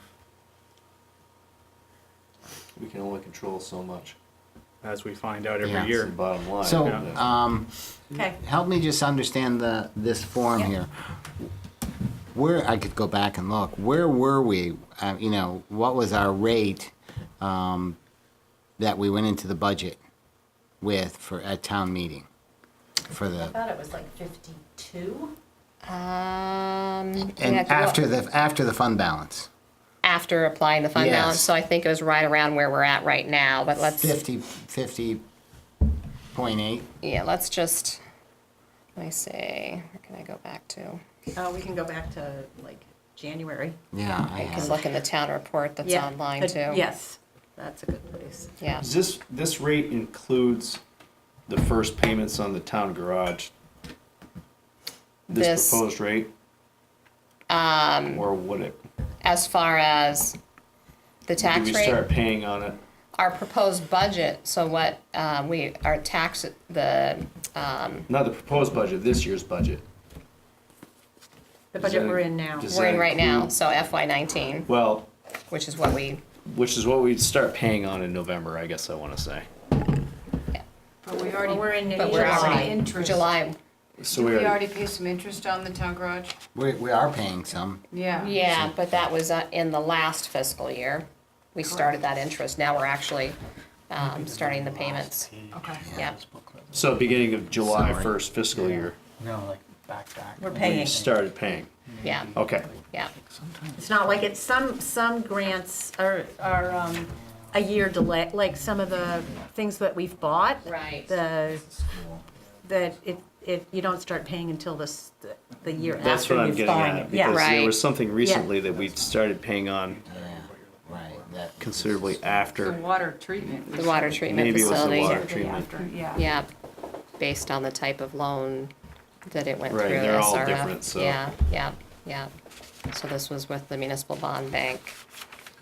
We can only control so much. As we find out every Yeah. That's the year. bottom line. So, Yeah. Okay. help me just understand this form here. Where, I could go back and look, where were we, what was our rate, that we went into the budget with at town meeting? For I the, thought it was like 52. and yeah, after the fund balance? after applying the fund Yes. balance, so I think it was right around where we're at right now, but let's. 50.8? Yeah, let's just, let me see, where can I go back to? We can go back to like January. Yeah, I I can have. look in the town report that's Yeah, online but too. Yes, that's a good place. Yeah, Does this rate includes the first payments on the town garage? This This- proposed rate? Or would it? as far as the Do tax we rate, start paying on it? our proposed budget, so what, our tax, Not the proposed budget, this year's budget. The Does budget that- we're in now. does we're in that right now, include- so FY 19, Well, which is what we, which is what we'd start paying on in November, I guess I wanna say. But we already, We're in but we're July. already, interest. July, So Did we we're, already pay some interest on the town garage? We are paying some. Yeah. yeah, but that was in the last fiscal year. We started that interest, now we're actually, starting the payments, Okay. yeah. so beginning of July Sorry. 1st fiscal year, No, like back. We're we paying. started paying. Yeah, Okay. yeah, It's not like it's, some grants are a year delay, like some of the things that we've bought. right. You don't start paying until the year That's after what I'm you've getting bought at, it. Yeah, because there Right. was something recently that we started paying on Yeah, right. That- considerably The after. water treatment. The water treatment Maybe it was the facility. water Shortly treatment. after, yeah. Yeah, based on the type of loan that it went through. Right, they're all SRF. different, so. Yeah, yeah, yeah. So this was with the municipal bond bank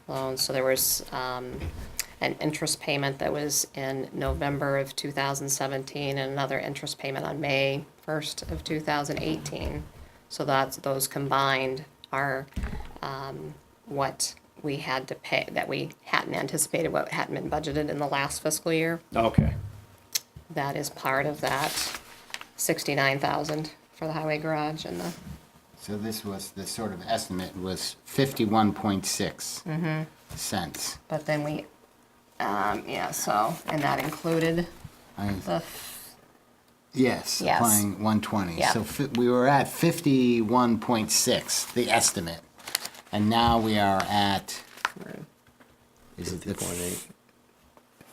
loan, so there was, an interest payment that was in November of 2017 and another interest payment on May 1st of 2018. So those combined are what we had to pay, that we hadn't anticipated, what hadn't been budgeted in the last fiscal year. Okay. That is part of that 69,000 for the highway garage and the, So this was, the sort of estimate was 51.6 cents. but then we, yeah, so, and that included the, Yes, Yes. applying 120. Yeah. So we were at 51.6, the estimate. And now we are at, is it the 50.8.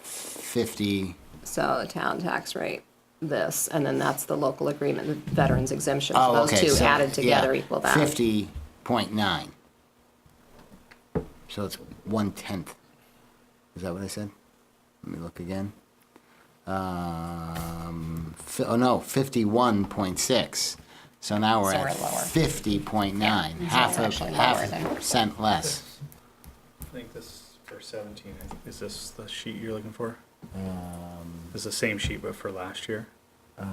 50, so the town tax rate, this, and then that's the local agreement, the veterans exemption. oh, Those okay. two so, added together yeah, equal that. 50.9. So it's 1/10. Is that what I said? Let me look again. Oh no, 51.6. So now we're So at we're lower. 50.9, Yeah, so half it's a actually half lower a than- percent less. I think this for 17, is this the sheet you're looking for? It's the same sheet, but for last year? No,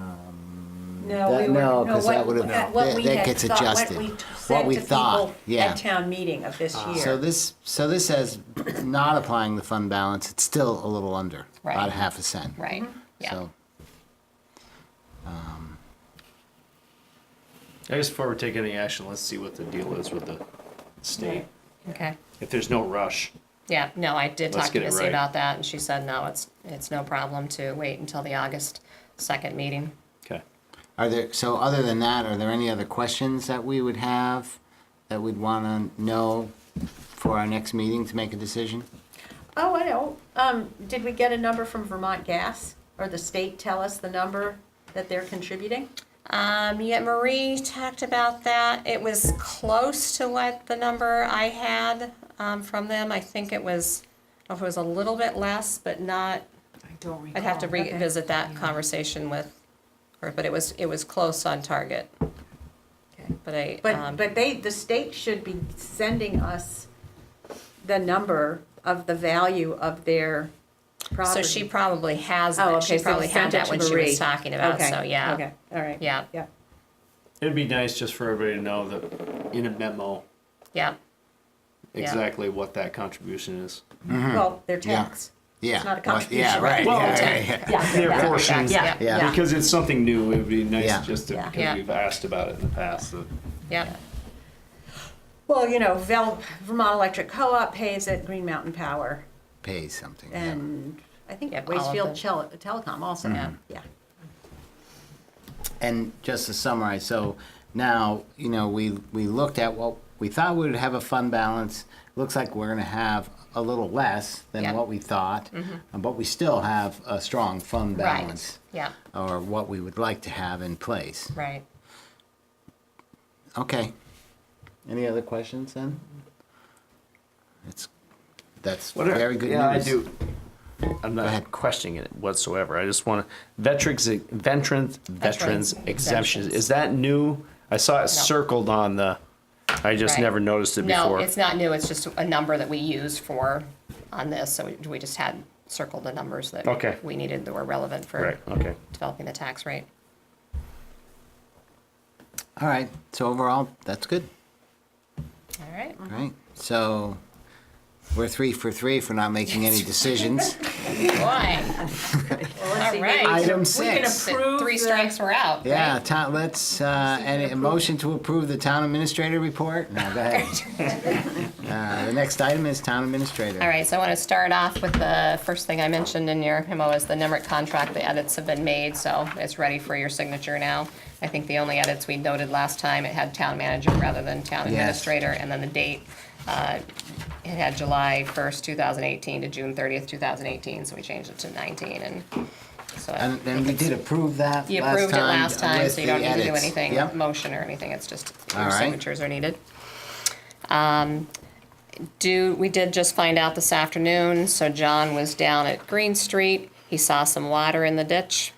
That- we were, no, no, 'cause that would've- what we that had gets thought, what adjusted. we What said we to thought, people yeah. at town meeting of this year. So this says not applying the fund balance, it's still a little under, Right. about a half a cent. Right, yeah. So, I guess before we take any action, let's see what the deal is with the state. Okay. If there's no rush. Yeah, no, I did Let's talk to get it Missy right. about that, and she said, no, it's no problem to wait until the August 2nd meeting. Okay. so other than that, are there any other questions that we would have that we'd want to know for our next meeting to make a decision? Oh, I know. Did we get a number from Vermont Gas, or the state tell us the number that they're contributing? Yeah, Marie talked about that. It was close to what the number I had from them. I think it was, I don't know if it was a little bit less, but not, I don't recall. I'd have to Okay. revisit that conversation with her, but it was close on target. Okay. But I, But the state should be sending us the number of the value of their so property. she probably has Oh, that. okay, She so probably send had it that to when she Marie. was talking about, Okay, so yeah. Okay, all right. Yeah. Yeah. It'd be nice just for everybody to know that in a memo, Yeah, Yeah. exactly what that contribution is. Well, their Yeah. tax. Yeah. It's not a well, contribution, Yeah, right? right. Well, yeah, okay. yeah, yeah. Yeah. Their yeah. portion. yeah, Yeah. Because it's something new, it would be nice Yeah. just to, Yeah. because Yeah. we've asked about it in the past. So. yeah. Well, Vermont Electric Co-op pays it, Green Mountain Power, Pays something. yeah. and I think Yep, all of Wastefield them. Telecom also. Yeah. Yeah. And just to summarize, so now, we looked at what we thought we would have a fund balance. Looks like we're gonna have a little less than Yeah. what we thought, but we still have a strong fund Right, balance. yeah, Or what we would like to have in place. right. Okay. Any other questions then? That's very good news. Yeah, I do. I'm Go not ahead. questioning it whatsoever. I just want to, veterans exemptions. exemptions. Is that new? I saw it circled on the, I just Right. never noticed it No, before. it's not new, it's just a number that we use for, on this, so we just had circled the numbers that Okay. we needed that were relevant for Right, okay. developing the tax rate. All right, so overall, that's good, All right. all right? So we're 3 for 3 for not making any decisions. Boy, Well, let's All see, right. maybe Item we can 6. approve three the- strikes were out, Yeah, right? let's, a motion to approve the town administrator report? No, go ahead. The next item is town administrator. All right, so I want to start off with the first thing I mentioned in your memo is the NEMRIC contract. The edits have been made, so it's ready for your signature now. I think the only edits we noted last time, it had town manager rather than town Yes. administrator, and then the date, it had July 1st, 2018 to June 30th, 2018, so we changed it to 19, and so. And we did approve that You last approved it time last time, with so you don't the need to do edits. anything, Yep. motion or anything, it's just All your right. signatures are needed. We did just find out this afternoon, so John was down at Green Street, he saw some water in the ditch,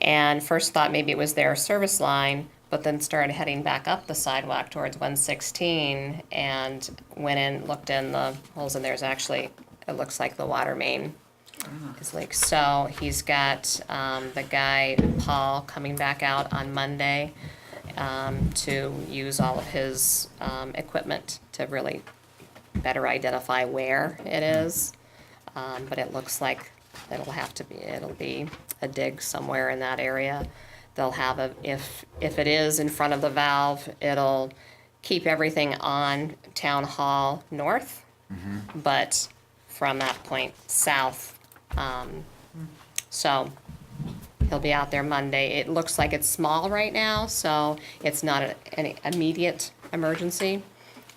and first thought maybe it was their service line, but then started heading back up the sidewalk towards 116, and went in, looked in the holes, and there's actually it looks like the water main is leaked. So he's got the guy, Paul, coming back out on Monday to use all of his equipment to really better identify where it is. But it looks like it'll be a dig somewhere in that area. They'll have if it is in front of the valve, it'll keep everything on Town Hall North, but from that point south. So he'll be out there Monday. It looks like it's small right now, so it's not an immediate emergency.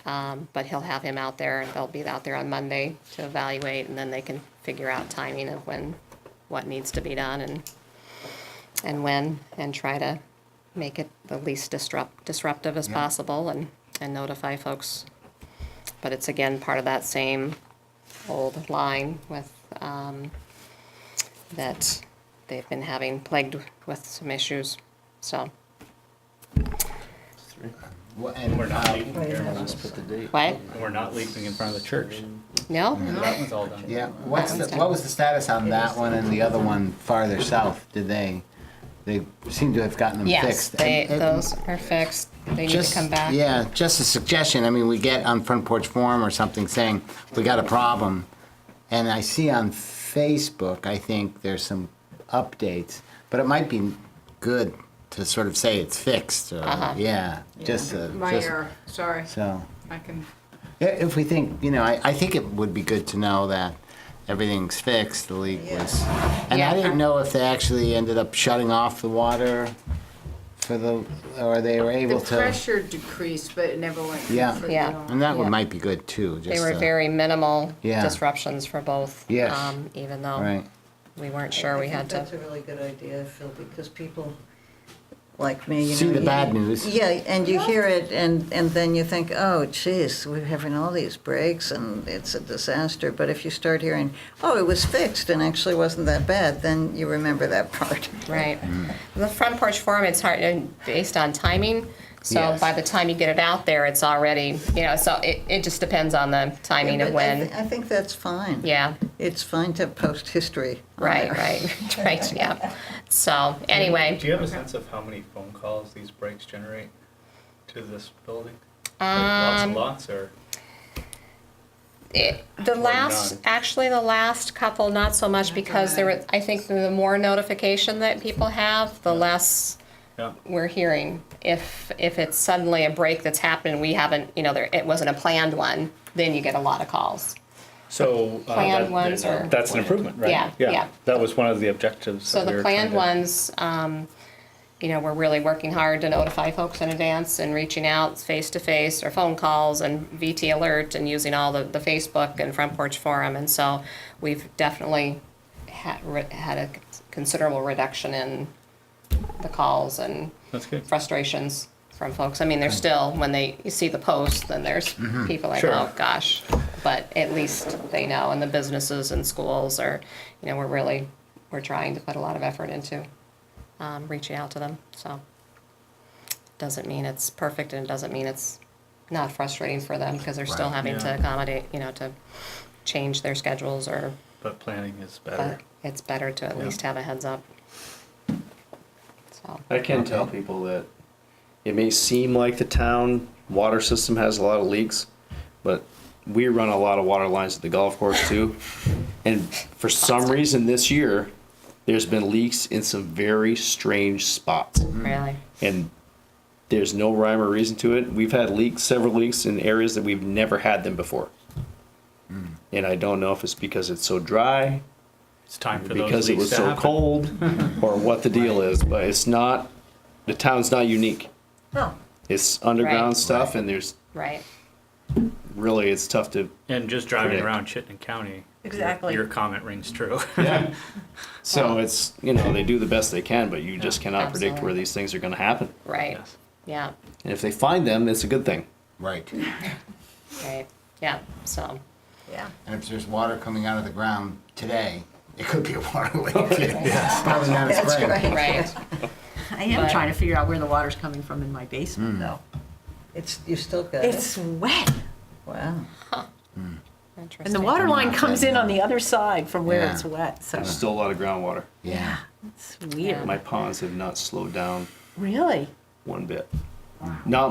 But he'll have him out there, and they'll be out there on Monday to evaluate, and then they can figure out timing of what needs to be done and when, and try to make it the least disruptive as possible and notify folks. But it's again part of that same old line with that they've been having plagued with some issues. So And We're not leaking Wait, here. Let's put the date. what? And we're not leaking in front of the church. No? That one's all done. yeah, what was the status on that one and the other one farther south? They seem to have gotten them Yes, fixed. those are fixed. They need to come back. Yeah, just a suggestion. I mean, we get on Front Porch Forum or something saying, we got a problem. And I see on Facebook, I think there's some updates, but it might be good to sort of say it's fixed or, just My error, sorry, so. I can, Yeah, if we think, I think it would be good to know that everything's fixed, the leak was. And Yeah. I didn't know if they actually ended up shutting off the water or they were the able to. pressure decreased, but it never went Yeah. completely Yeah. off. And that Yeah. might be good too, just. They were very minimal Yeah. disruptions for both. Yes. Even though Right. we weren't sure we had to. That's a really good idea, Phil, because people like me, See the bad news. Yeah, and you hear it, and then you think, oh, geez, we're having all these breaks, and it's a disaster. But if you start hearing, oh, it was fixed, and actually wasn't that bad, then you remember that part. Right. The Front Porch Forum, it's hard, based on timing. So Yes. by the time you get it out there, it's already, so it just depends on the timing Yeah, of but when. I think that's fine. Yeah, It's fine to post history. on right, there. right, yeah. So, anyway. Do you have a sense of how many phone calls these breaks generate to this building? Like lots and lots, or? Actually, the last couple, not so much, because I think the more notification that people have, the less Yeah. we're hearing. If it's suddenly a break that's happened, we haven't, it wasn't a planned one, then you get a lot of calls. So, Planned ones are- that's an improvement, right? Yeah. That was one of the objectives. So that we the were planned trying ones, we're really working hard to notify folks in advance and reaching out face-to-face or phone calls and VT Alert and using all the Facebook and Front Porch Forum. And so we've definitely had a considerable reduction in the calls and That's good. frustrations from folks. I mean, there's still, when you see the post, then there's people like, Sure. oh, gosh. But at least they know, and the businesses and schools are, we're trying to put a lot of effort into reaching out to them. So doesn't mean it's perfect, and it doesn't mean it's not frustrating for them, because they're still Right. having to Yeah. accommodate, to change their schedules, But planning is but better. it's better to at Yeah. least have a heads up. So, I can tell people that it may seem like the town water system has a lot of leaks, but we run a lot of water lines at the golf course too. And for some reason this year, there's been leaks in some very strange spots. really, And there's no rhyme or reason to it. We've had several leaks in areas that we've never had them before. And I don't know if it's because it's so dry, It's time for those because it leaks was to so happen. cold, or what the deal is, but it's not, the town's not unique. Oh, It's underground Right. stuff, and there's, right. really, it's tough to, And just driving Predict. around Chittenden County. Exactly. Your comment rings true. yeah. So it's, they do the best they can, but you just cannot predict where Absolutely. these things are gonna happen. Right, Yes. yeah, And if they find them, it's a good thing. Right. right, yeah, so, yeah. And if there's water coming out of the ground today, it could be a water leak. It's probably not a That's spring. right. right, I am But- trying to figure out where the water's coming from in my basement, though. You still got it? It's wet. Wow. And the Interesting. water line comes in on the Yeah. other side from where Yeah. it's wet, so. There's still a lot of groundwater. Yeah. It's weird. My ponds have not slowed down Really? one bit. Not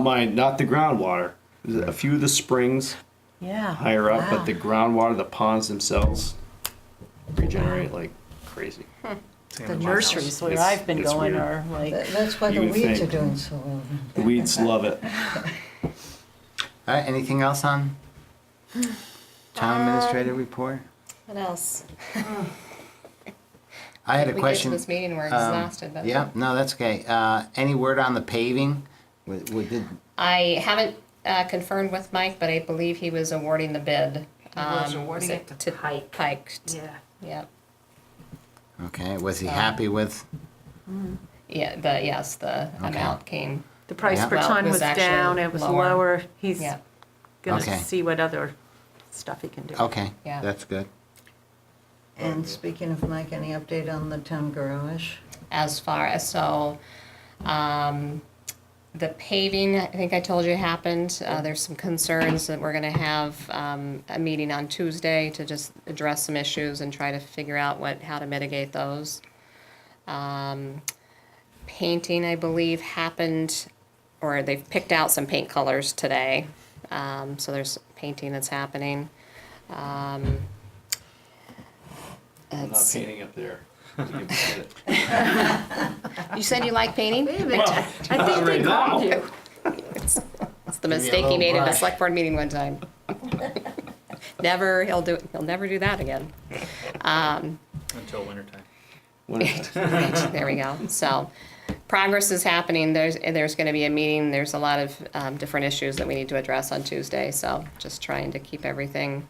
the groundwater. A few of the springs Yeah. higher up, Wow. but the groundwater, the ponds themselves regenerate like crazy. Same The in my house. nurseries where It's- I've been it's going weird. are like, That's why the You would weeds are think. doing so well. The weeds love it. All right, anything else on town administrator report? What else? I had a We get to question. this meeting, we're um, exhausted, but. Yeah, no, that's okay. Any word on the paving? Did, I haven't confirmed with Mike, but I believe he was awarding the bid. He was Was awarding it to Pike. Pike, Yeah. yep. okay, was he happy with? Yeah, yes, the amount came, the price per Well, it ton was was actually down, it was lower. lower. He's yeah, gonna Okay. see what other stuff he can do. Okay, Yeah. that's good. And speaking of Mike, any update on the town garage? as far as, so, the paving, I think I told you happened. There's some concerns that we're gonna have, a meeting on Tuesday to just address some issues and try to figure out how to mitigate those. Painting, I believe, happened, or they've picked out some paint colors today. So there's painting that's happening. I'm not It's- painting up there. You can get it. You said you like painting? I think they called you. It's the me a mistake he little made at a brush. select board meeting one time. He'll never do that again. Until wintertime. There we go. So, progress is happening. There's gonna be a meeting. There's a lot of, different issues that we need to address on Tuesday, so just trying to keep everything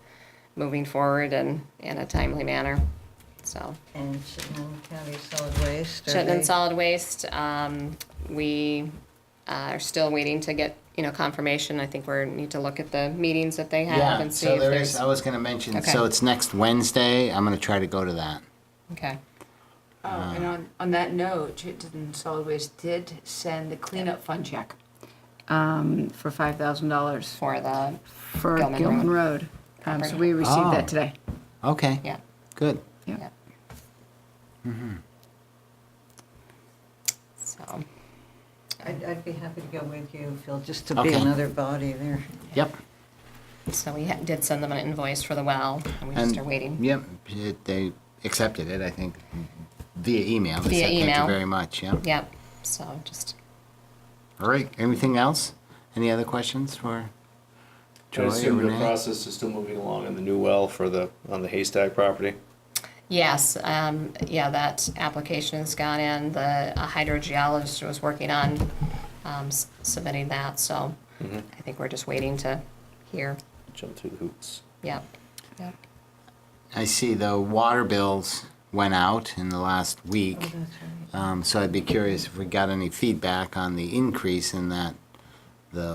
moving forward and in a timely manner, so. And Chittenden County Solid Waste? are Chittenden they- Solid Waste, we are still waiting to get, confirmation. I think need to look at the meetings that they have Yeah, and see so if there there's. is, I was gonna mention, Okay. so it's next Wednesday. I'm gonna try to go to that. Okay, Oh, and on that note, Chittenden Solid Waste did send the cleanup fund check for $5,000 for the, for Gilman Gilman Road. So we received Oh. that today. Okay, yeah, good. yeah. So, I'd be happy to go with you, Phil, just to be Okay. another body there. Yep. so we did send them an invoice for the well, and we just And- are waiting. Yep, they accepted it, I think, via email. They Via said, Thank email. you very much, yeah. Yep, so just, All right, anything else? Any other questions for I Joy or assume the Renee? process is still moving along in the new well on the Haystack property. yes, yeah, that application has gone in. The hydrogeologist was working on submitting that, so I think we're just waiting to hear. Jump through the hoops. Yep, yep. I see the water bills went out in the last week. So I'd be curious if we got any feedback on the increase in the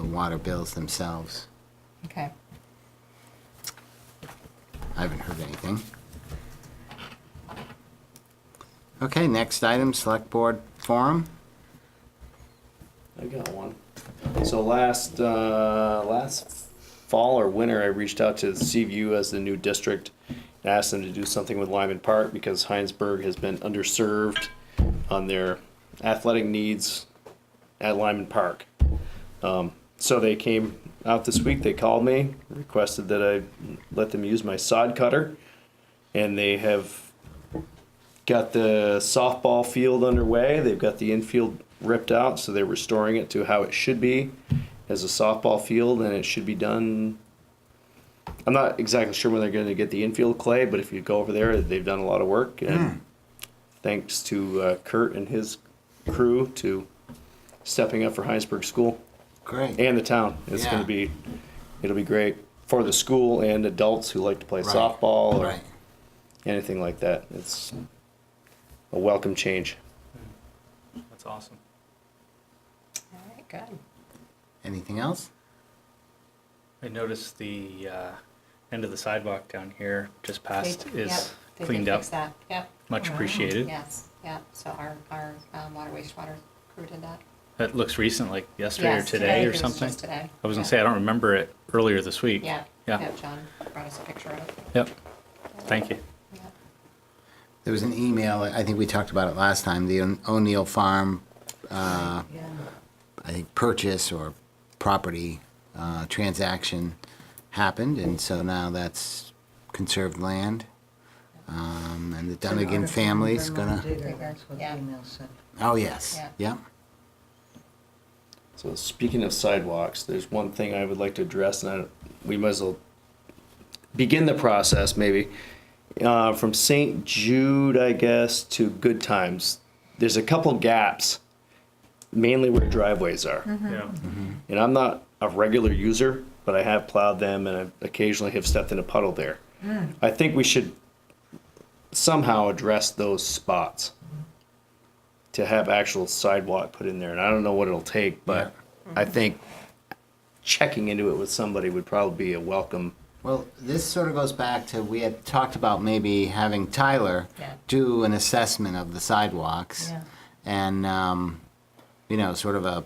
water bills themselves. Okay. I haven't heard anything. Okay, next item, select board forum. I got one. So last fall or winter, I reached out to Seaview as the new district and asked them to do something with Lyman Park because Hinesburg has been underserved on their athletic needs at Lyman Park. So they came out this week, they called me, requested that I let them use my sod cutter, and they have got the softball field underway. They've got the infield ripped out, so they're restoring it to how it should be as a softball field, and it should be done. I'm not exactly sure when they're going to get the infield clay, but if you go over there, they've done a lot of work, and thanks to Kurt and his crew to stepping up for Hinesburg School Great. and the town. It's Yeah. going to be, it'll be great for the school and adults who like to play Right. softball or Right. anything like that. It's a welcome change. That's awesome. All right, good. Anything else? I noticed the end of the sidewalk down here just past Yep, is they did cleaned up. fix that. Yep, Much appreciated. yes, yep. So our water wastewater crew did that. That looks recent, like yesterday or Yes, today it or was something. just today. I was gonna Yeah. say, I don't remember it earlier this week. Yeah, Yeah. Yeah, John brought us a picture of it. Yep. Thank you. There was an email, I think we talked about it last time, the O'Neill Farm, I think purchase or property transaction happened, and so now that's conserved land. And the Dunnigan family's gonna, That's what the Yeah. email said. oh, yes, Yeah. yeah. So speaking of sidewalks, there's one thing I would like to address, and we might as well begin the process maybe. From St. Jude, I guess, to Good Times, there's a couple gaps, mainly where driveways are. Yeah. And I'm not a regular user, but I have plowed them and I occasionally have stepped in a puddle there. I think we should somehow address those spots to have actual sidewalk put in there. And I don't know what it'll take, but I think checking into it with somebody would probably be a welcome. Well, this sort of goes back to, we had talked about maybe having Tyler Yeah. do an assessment of the sidewalks. Yeah. And, you know, sort of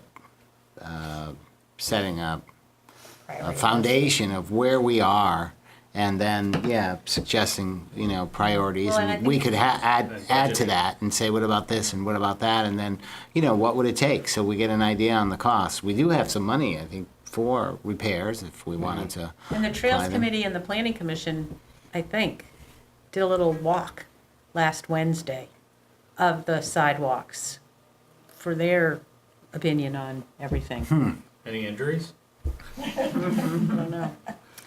setting a Priority. foundation of where we are, and then, yeah, suggesting, you know, priorities. Well, and I And we think- could add to that and say, what about this and what about that? And then, you know, what would it take? So we get an idea on the cost. We do have some money, I think, for repairs if we wanted to. And the Trails apply them. Committee and the Planning Commission, I think, did a little walk last Wednesday of the sidewalks for their opinion on everything. Any injuries? I don't know.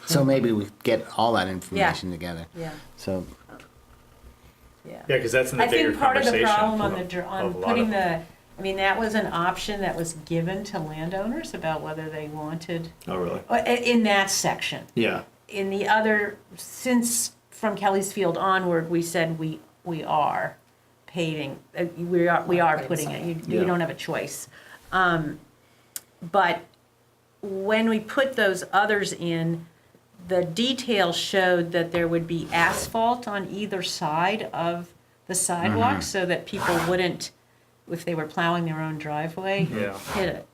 So maybe we get all that information together. Yeah, So, yeah. Yeah, because that's in the I bigger think part of the conversation problem on of on a lot putting of- the, I mean, that was an option that was given to landowners about whether they wanted, Oh, really? in that section. Yeah. In the other, since from Kelly's Field onward, we said we are paving, we are putting it, you Yeah. don't have a choice. But when we put those others in, the details showed that there would be asphalt on either side of the sidewalk so that people wouldn't, if they were plowing their own driveway, Yeah. hit it.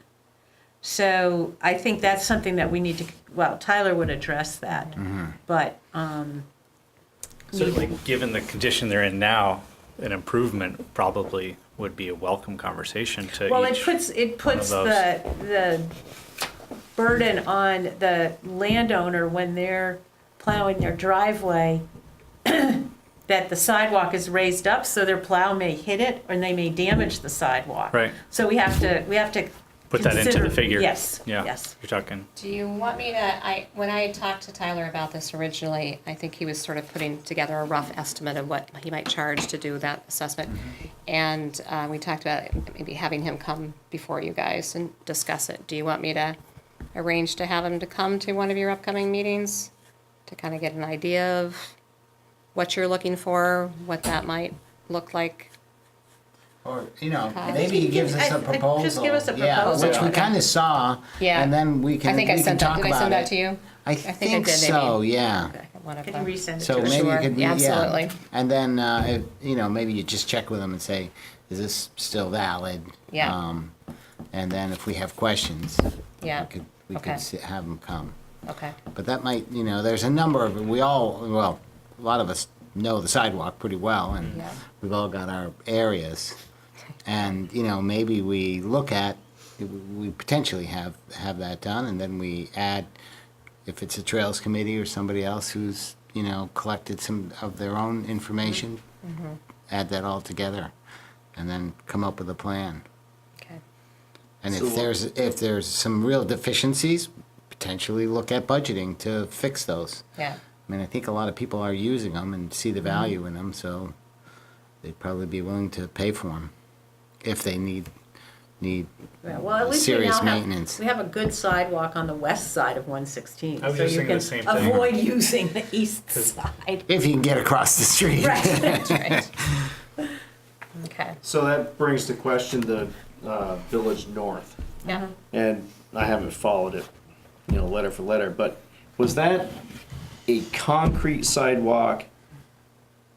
So I think that's something that we need to, well, Tyler would address that, but, Certainly, given the condition they're in now, an improvement probably would be a welcome conversation to well, each. it puts those. the burden on the landowner when they're plowing their driveway, that the sidewalk is raised up, so their plow may hit it, or they may damage the sidewalk. Right. So we have to Put that into the consider- figure. Yes, Yeah. yes. You're talking. Do you want me to, when I talked to Tyler about this originally, I think he was sort of putting together a rough estimate of what he might charge to do that assessment. And we talked about maybe having him come before you guys and discuss it. Do you want me to arrange to have him to come to one of your upcoming meetings to kind of get an idea of what you're looking for, what that might look like? or, you know, Okay. maybe he gives us a I- proposal. just give us a Yeah, proposal. which we Okay. kind of saw. Yeah. And then we can, I think we I can sent that, talk did about I send that it. to you? I think think so, yeah. Okay, one of Can them. you resend it So to us? maybe Sure. you could, Yeah, yeah. absolutely. And then, you know, maybe you just check with them and say, is this still valid? Yeah. And then if we have questions, Yeah, we Okay. could have them come. okay, But that might, you know, there's a number of, well, a lot of us know the sidewalk pretty well, and Yeah. we've all got our areas. And, you know, maybe we look at, we potentially have that done, and then we add, if it's a Trails Committee or somebody else who's, you know, collected some of their own information, add that all together, and then come up with a plan. okay. And So- if there's some real deficiencies, potentially look at budgeting to fix those. Yeah, I mean, I think a lot of people are using them and see the value in them, so they'd probably be willing to pay for them if they need Yeah, well, at least we serious now have, maintenance. we have a good sidewalk on the west side of 116. I was so just you thinking can the same thing. avoid using the east side. If you can get across the street. Right. that's right. Okay, So that brings to question the Village North. yeah. And I haven't followed it, you know, letter for letter, but was that a concrete sidewalk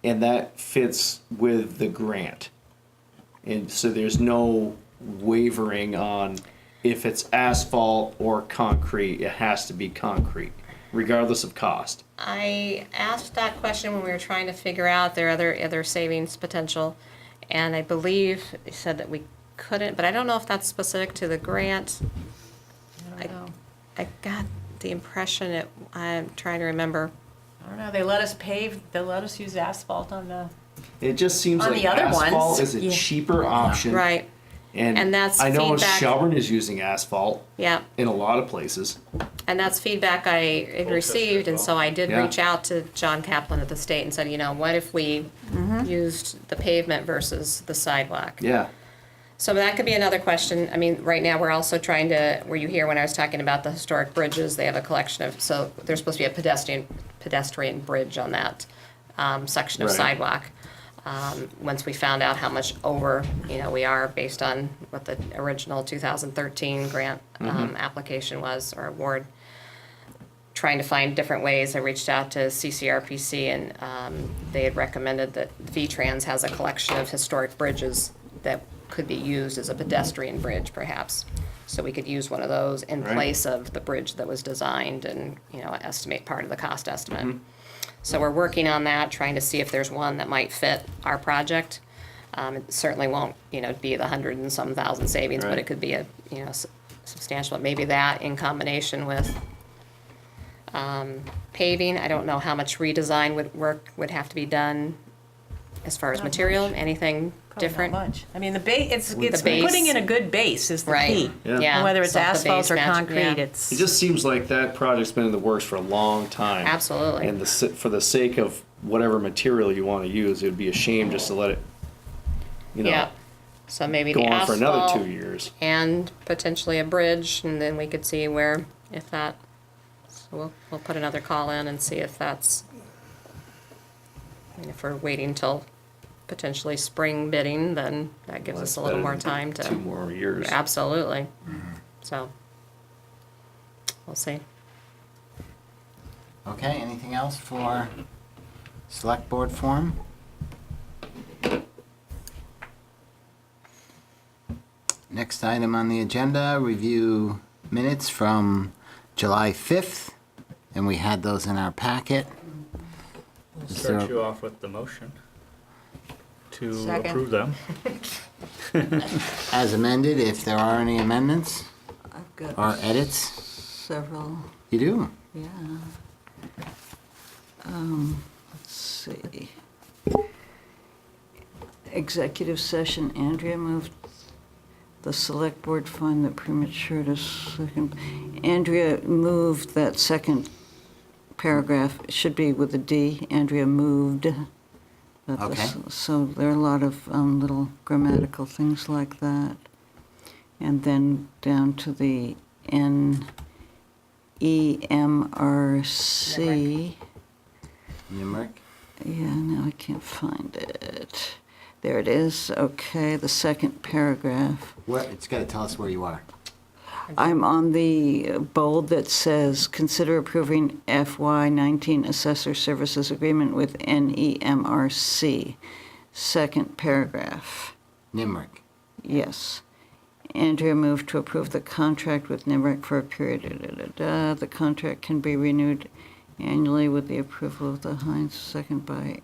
and that fits with the grant? And so there's no wavering on if it's asphalt or concrete, it has to be concrete. regardless of cost. I asked that question when we were trying to figure out their other savings potential, and I believe they said that we couldn't, but I don't know if that's specific to the grant. I don't know. I got the impression I'm trying to remember. I don't know, they let us use asphalt on the, It just seems On like the other asphalt ones, is a yeah. cheaper option. Right, And, And that's I know feedback. Shelburne is using asphalt yeah. in a lot of places. And that's feedback I had received, and so I did Yeah. reach out to John Kaplan at the state and said, what if we used the pavement versus the sidewalk? Yeah. So that could be another question. I mean, right now, we're also trying to, were you here when I was talking about the historic bridges? They have a collection of, so there's supposed to be a pedestrian bridge on that section of Right. sidewalk. Once we found out how much over, we are based on what the original 2013 grant application was, or award, trying to find different ways. I reached out to CCRPC, and they had recommended that VTrans has a collection of historic bridges that could be used as a pedestrian bridge, perhaps. So we could use one of those in Right. place of the bridge that was designed and, estimate part of the cost estimate. So we're working on that, trying to see if there's one that might fit our project. It certainly won't, be the 100 and some thousand savings, but Right. it could be a, substantial, maybe that in combination with paving. I don't know how much redesign would have to be done as far as Not material, much. anything probably different. not much. I mean, the base, it's base. putting in a good base is the Right. key. Yeah. Yeah. And whether it's So if the asphalt base or match- concrete, yeah. it's. It just seems like that project's been in the works for a long time. Absolutely. And for the sake of whatever material you want to use, it would be a shame just to let it, Yeah. So maybe go the on for another asphalt 2 years. and potentially a bridge, and then we could see where, if that, so we'll put another call in and see if that's, if we're waiting till potentially spring bidding, then that gives us a little more time to. 2 more years. Absolutely. So, we'll see. Okay, anything else for select board forum? Next item on the agenda, review minutes from July 5th, and we had those in our packet. Is Start there- you off with the motion to Second. approve them. As amended, if there are any amendments I've got or edits, several, you do. yeah. Let's see. Executive session, Andrea moved the select board find that premature to second. Andrea moved that second paragraph, it should be with a D, Andrea moved. that the- Okay. So there are a lot of little grammatical things like that. And then down to the NEMRC. Nimerick? Yeah, no, I can't find it. There it is, okay, the second paragraph. What, it's gotta tell us where you are. I'm on the bold that says, consider approving FY19 Assessor Services Agreement with NEMRC. Second paragraph, Nimerick. yes. Andrea moved to approve the contract with NEMRC for a period, The contract can be renewed annually with the approval of the Hines, second by,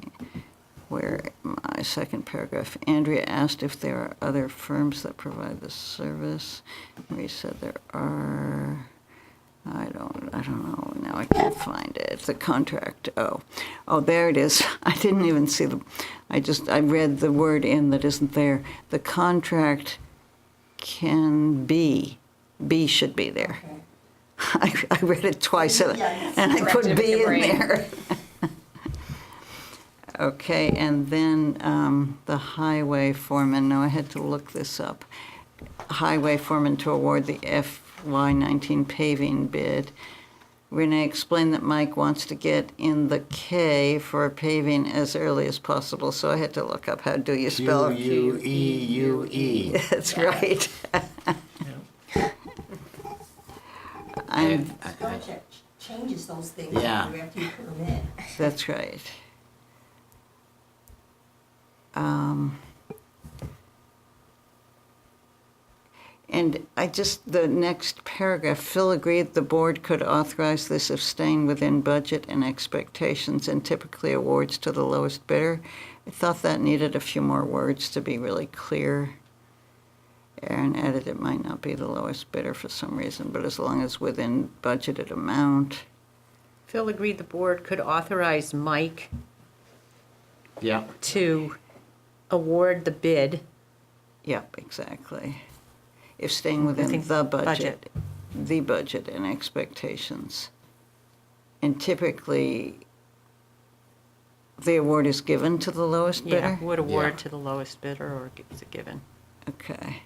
where, my second paragraph. Andrea asked if there are other firms that provide this service. Marie said there are. I don't know, now I can't find it, the contract, oh, there it is. I didn't even see I read the word in that isn't there. The contract can be, B should be there. Okay. I read it twice and Yeah, and I put corrected it with B your in brain. there. Okay, and then the highway foreman, now I had to look this up. Highway foreman to award the FY19 paving bid. Renee explained that Mike wants to get in the K for paving as early as possible, so I had to look up how do you spell it. Q-U-E-U-E. That's right. I'm, Project changes those things Yeah. after you put them in. that's right. And the next paragraph, Phil agreed the board could authorize this if staying within budget and expectations and typically awards to the lowest bidder. I thought that needed a few more words to be really clear. Aaron added it might not be the lowest bidder for some reason, but as long as within budgeted amount. Phil agreed the board could authorize Mike Yeah. to award the bid. Yep, exactly. If staying within think the budget. the budget and expectations. And typically, the award is given to the lowest bidder? Yeah, would award Yeah. to the lowest bidder, or is it given? Okay.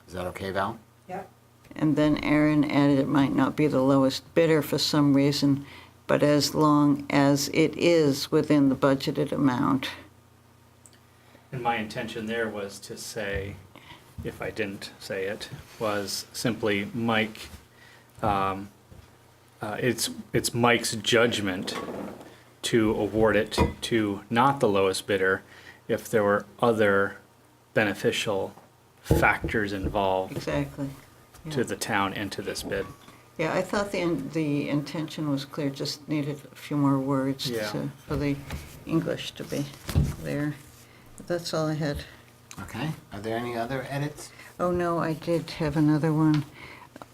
Is that okay, Val? Yep. And then Aaron added it might not be the lowest bidder for some reason, but as long as it is within the budgeted amount. And my intention there was to say, if I didn't say it, was simply Mike, it's Mike's judgment to award it to not the lowest bidder if there were other beneficial factors involved Exactly. to the town and to this bid. Yeah, I thought the intention was clear, just needed a few more words Yeah. for the English to be there. That's all I had. Okay. Are there any other edits? Oh, no, I did have another one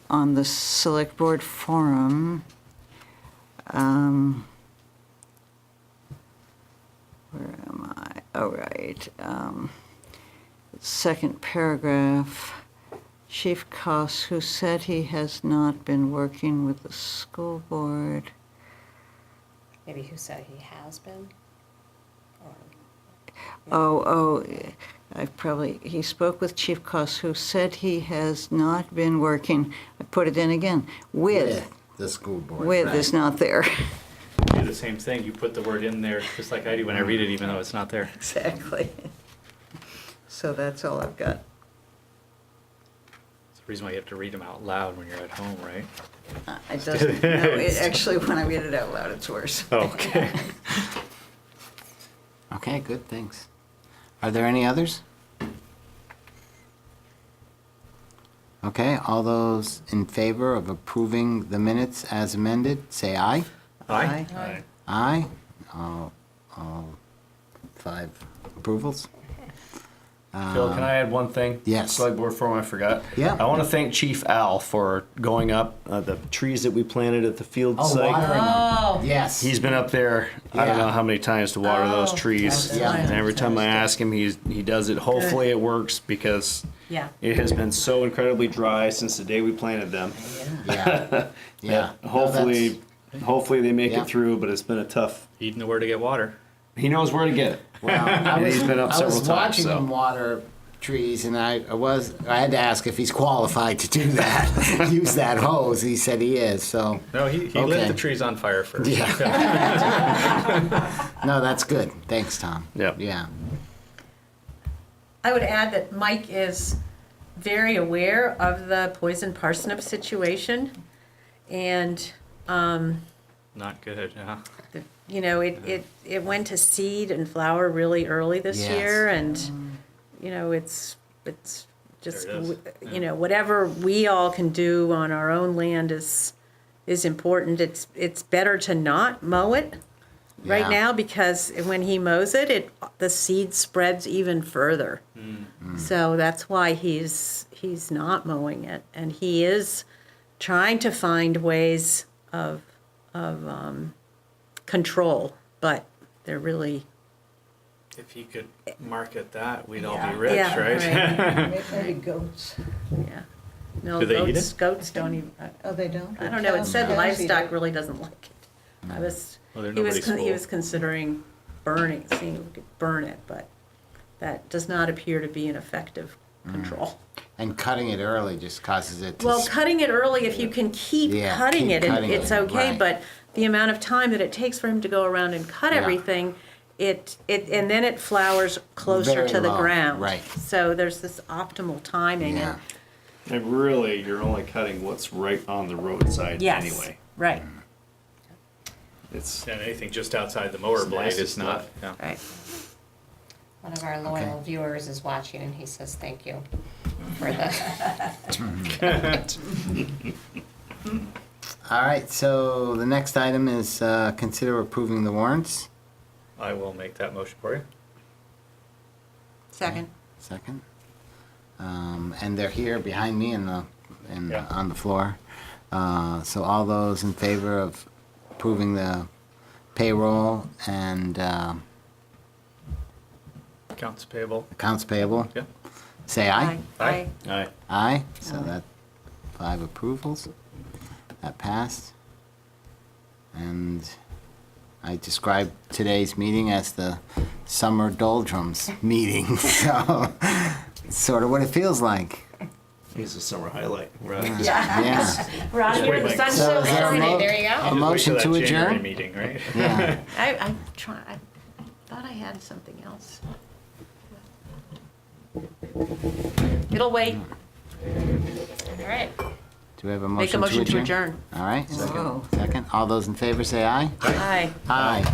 on the Select Board forum. Where am I? Oh, right. Second paragraph. Chief Koss, who said he has not been working with the school board. Maybe who said he has been? Or, He spoke with Chief Koss, who said he has not been working, I put it in again, with The school board. With is not there. Do the same thing, you put the word in there, just like I do when I read it, even though it's not there. Exactly. So that's all I've got. It's the reason why you have to read them out loud when you're at home, right? It doesn't, no, actually, when I read it out loud, it's worse. Oh, okay. Okay, good, thanks. Are there any others? Okay, all those in favor of approving the minutes as amended, say aye. Aye. Aye. Aye. All 5 approvals. Phil, can I add one thing? Yes. Select Board Forum, I forgot. Yeah. I want to thank Chief Al for going up the trees that we planted at the field Oh, site. watering them. Oh, Yes. He's been up there, I don't Yeah. know how many times to water those trees. Yeah. And every time I ask him, he does it. Hopefully it works because yeah. it has been so incredibly dry since the day we planted them. Yeah. Yeah. that Hopefully they make Yeah. it through, but it's been a tough. He'd know where to get water. He knows where to get it. Well, And he's been up several I was times, watching so. him water trees, and I had to ask if he's qualified to do that, use that hose. He said he is, so. No, he lit Okay. the trees on fire first. Yeah. No, that's good. Thanks, Tom. Yep. Yeah. I would add that Mike is very aware of the poison parsnip situation. And, Not good, yeah. you know, it went to seed and flower really early this Yes. year. And, you know, it's just, There it is. you know, whatever we all can do on our own land is important. It's better to not mow it right Yeah. now, because when he mows it, the seed spreads even further. So that's why he's not mowing it, and he is trying to find ways of control, but they're really If he could market that, we'd all Yeah. be rich, Yeah, right? Maybe goats. yeah. No, Do they eat goats don't even. Oh, they don't? I don't know. It said Cows eat livestock it. really doesn't like it. I was. Well, they're He was. nobody's He fool. was considering seeing if we could burn it, but that does not appear to be an effective control. And cutting it early just causes it to. Well, cutting it early, if you can keep Yeah, cutting keep it, and cutting it's it, okay. right. But the amount of time that it takes for him to go around and cut Yeah. everything, and then it flowers closer Very to the low, ground. right. So there's this optimal timing. Yeah. And really, you're only cutting what's right on the roadside Yes. anyway. Right. It's And anything just outside the mower It's blade nasty is not, stuff. yeah. Right. One of our loyal Okay. viewers is watching and he says thank you for the. All right, so the next item is consider approving the warrants. I will make that motion for you. Second. Second. And they're here behind me Yeah. on the floor. So all those in favor of approving the payroll and Accounts payable. accounts payable, Yeah. say aye. Aye. Aye. Aye, so that 5 approvals. That passed. And I described today's meeting as the summer doldrums meeting, so it's sort of what it feels like. He's a summer highlight. Right. Yeah. We're out here, the sun's So still is there a shining. mo- There you go. A Just wait motion till to that January adjourn? meeting, right? Yeah. I thought I had something else. It'll wait. All right. Do we have a Make a motion motion to to adjourn? adjourn. All right. Whoa. Second. All those in favor say aye. Aye. Aye.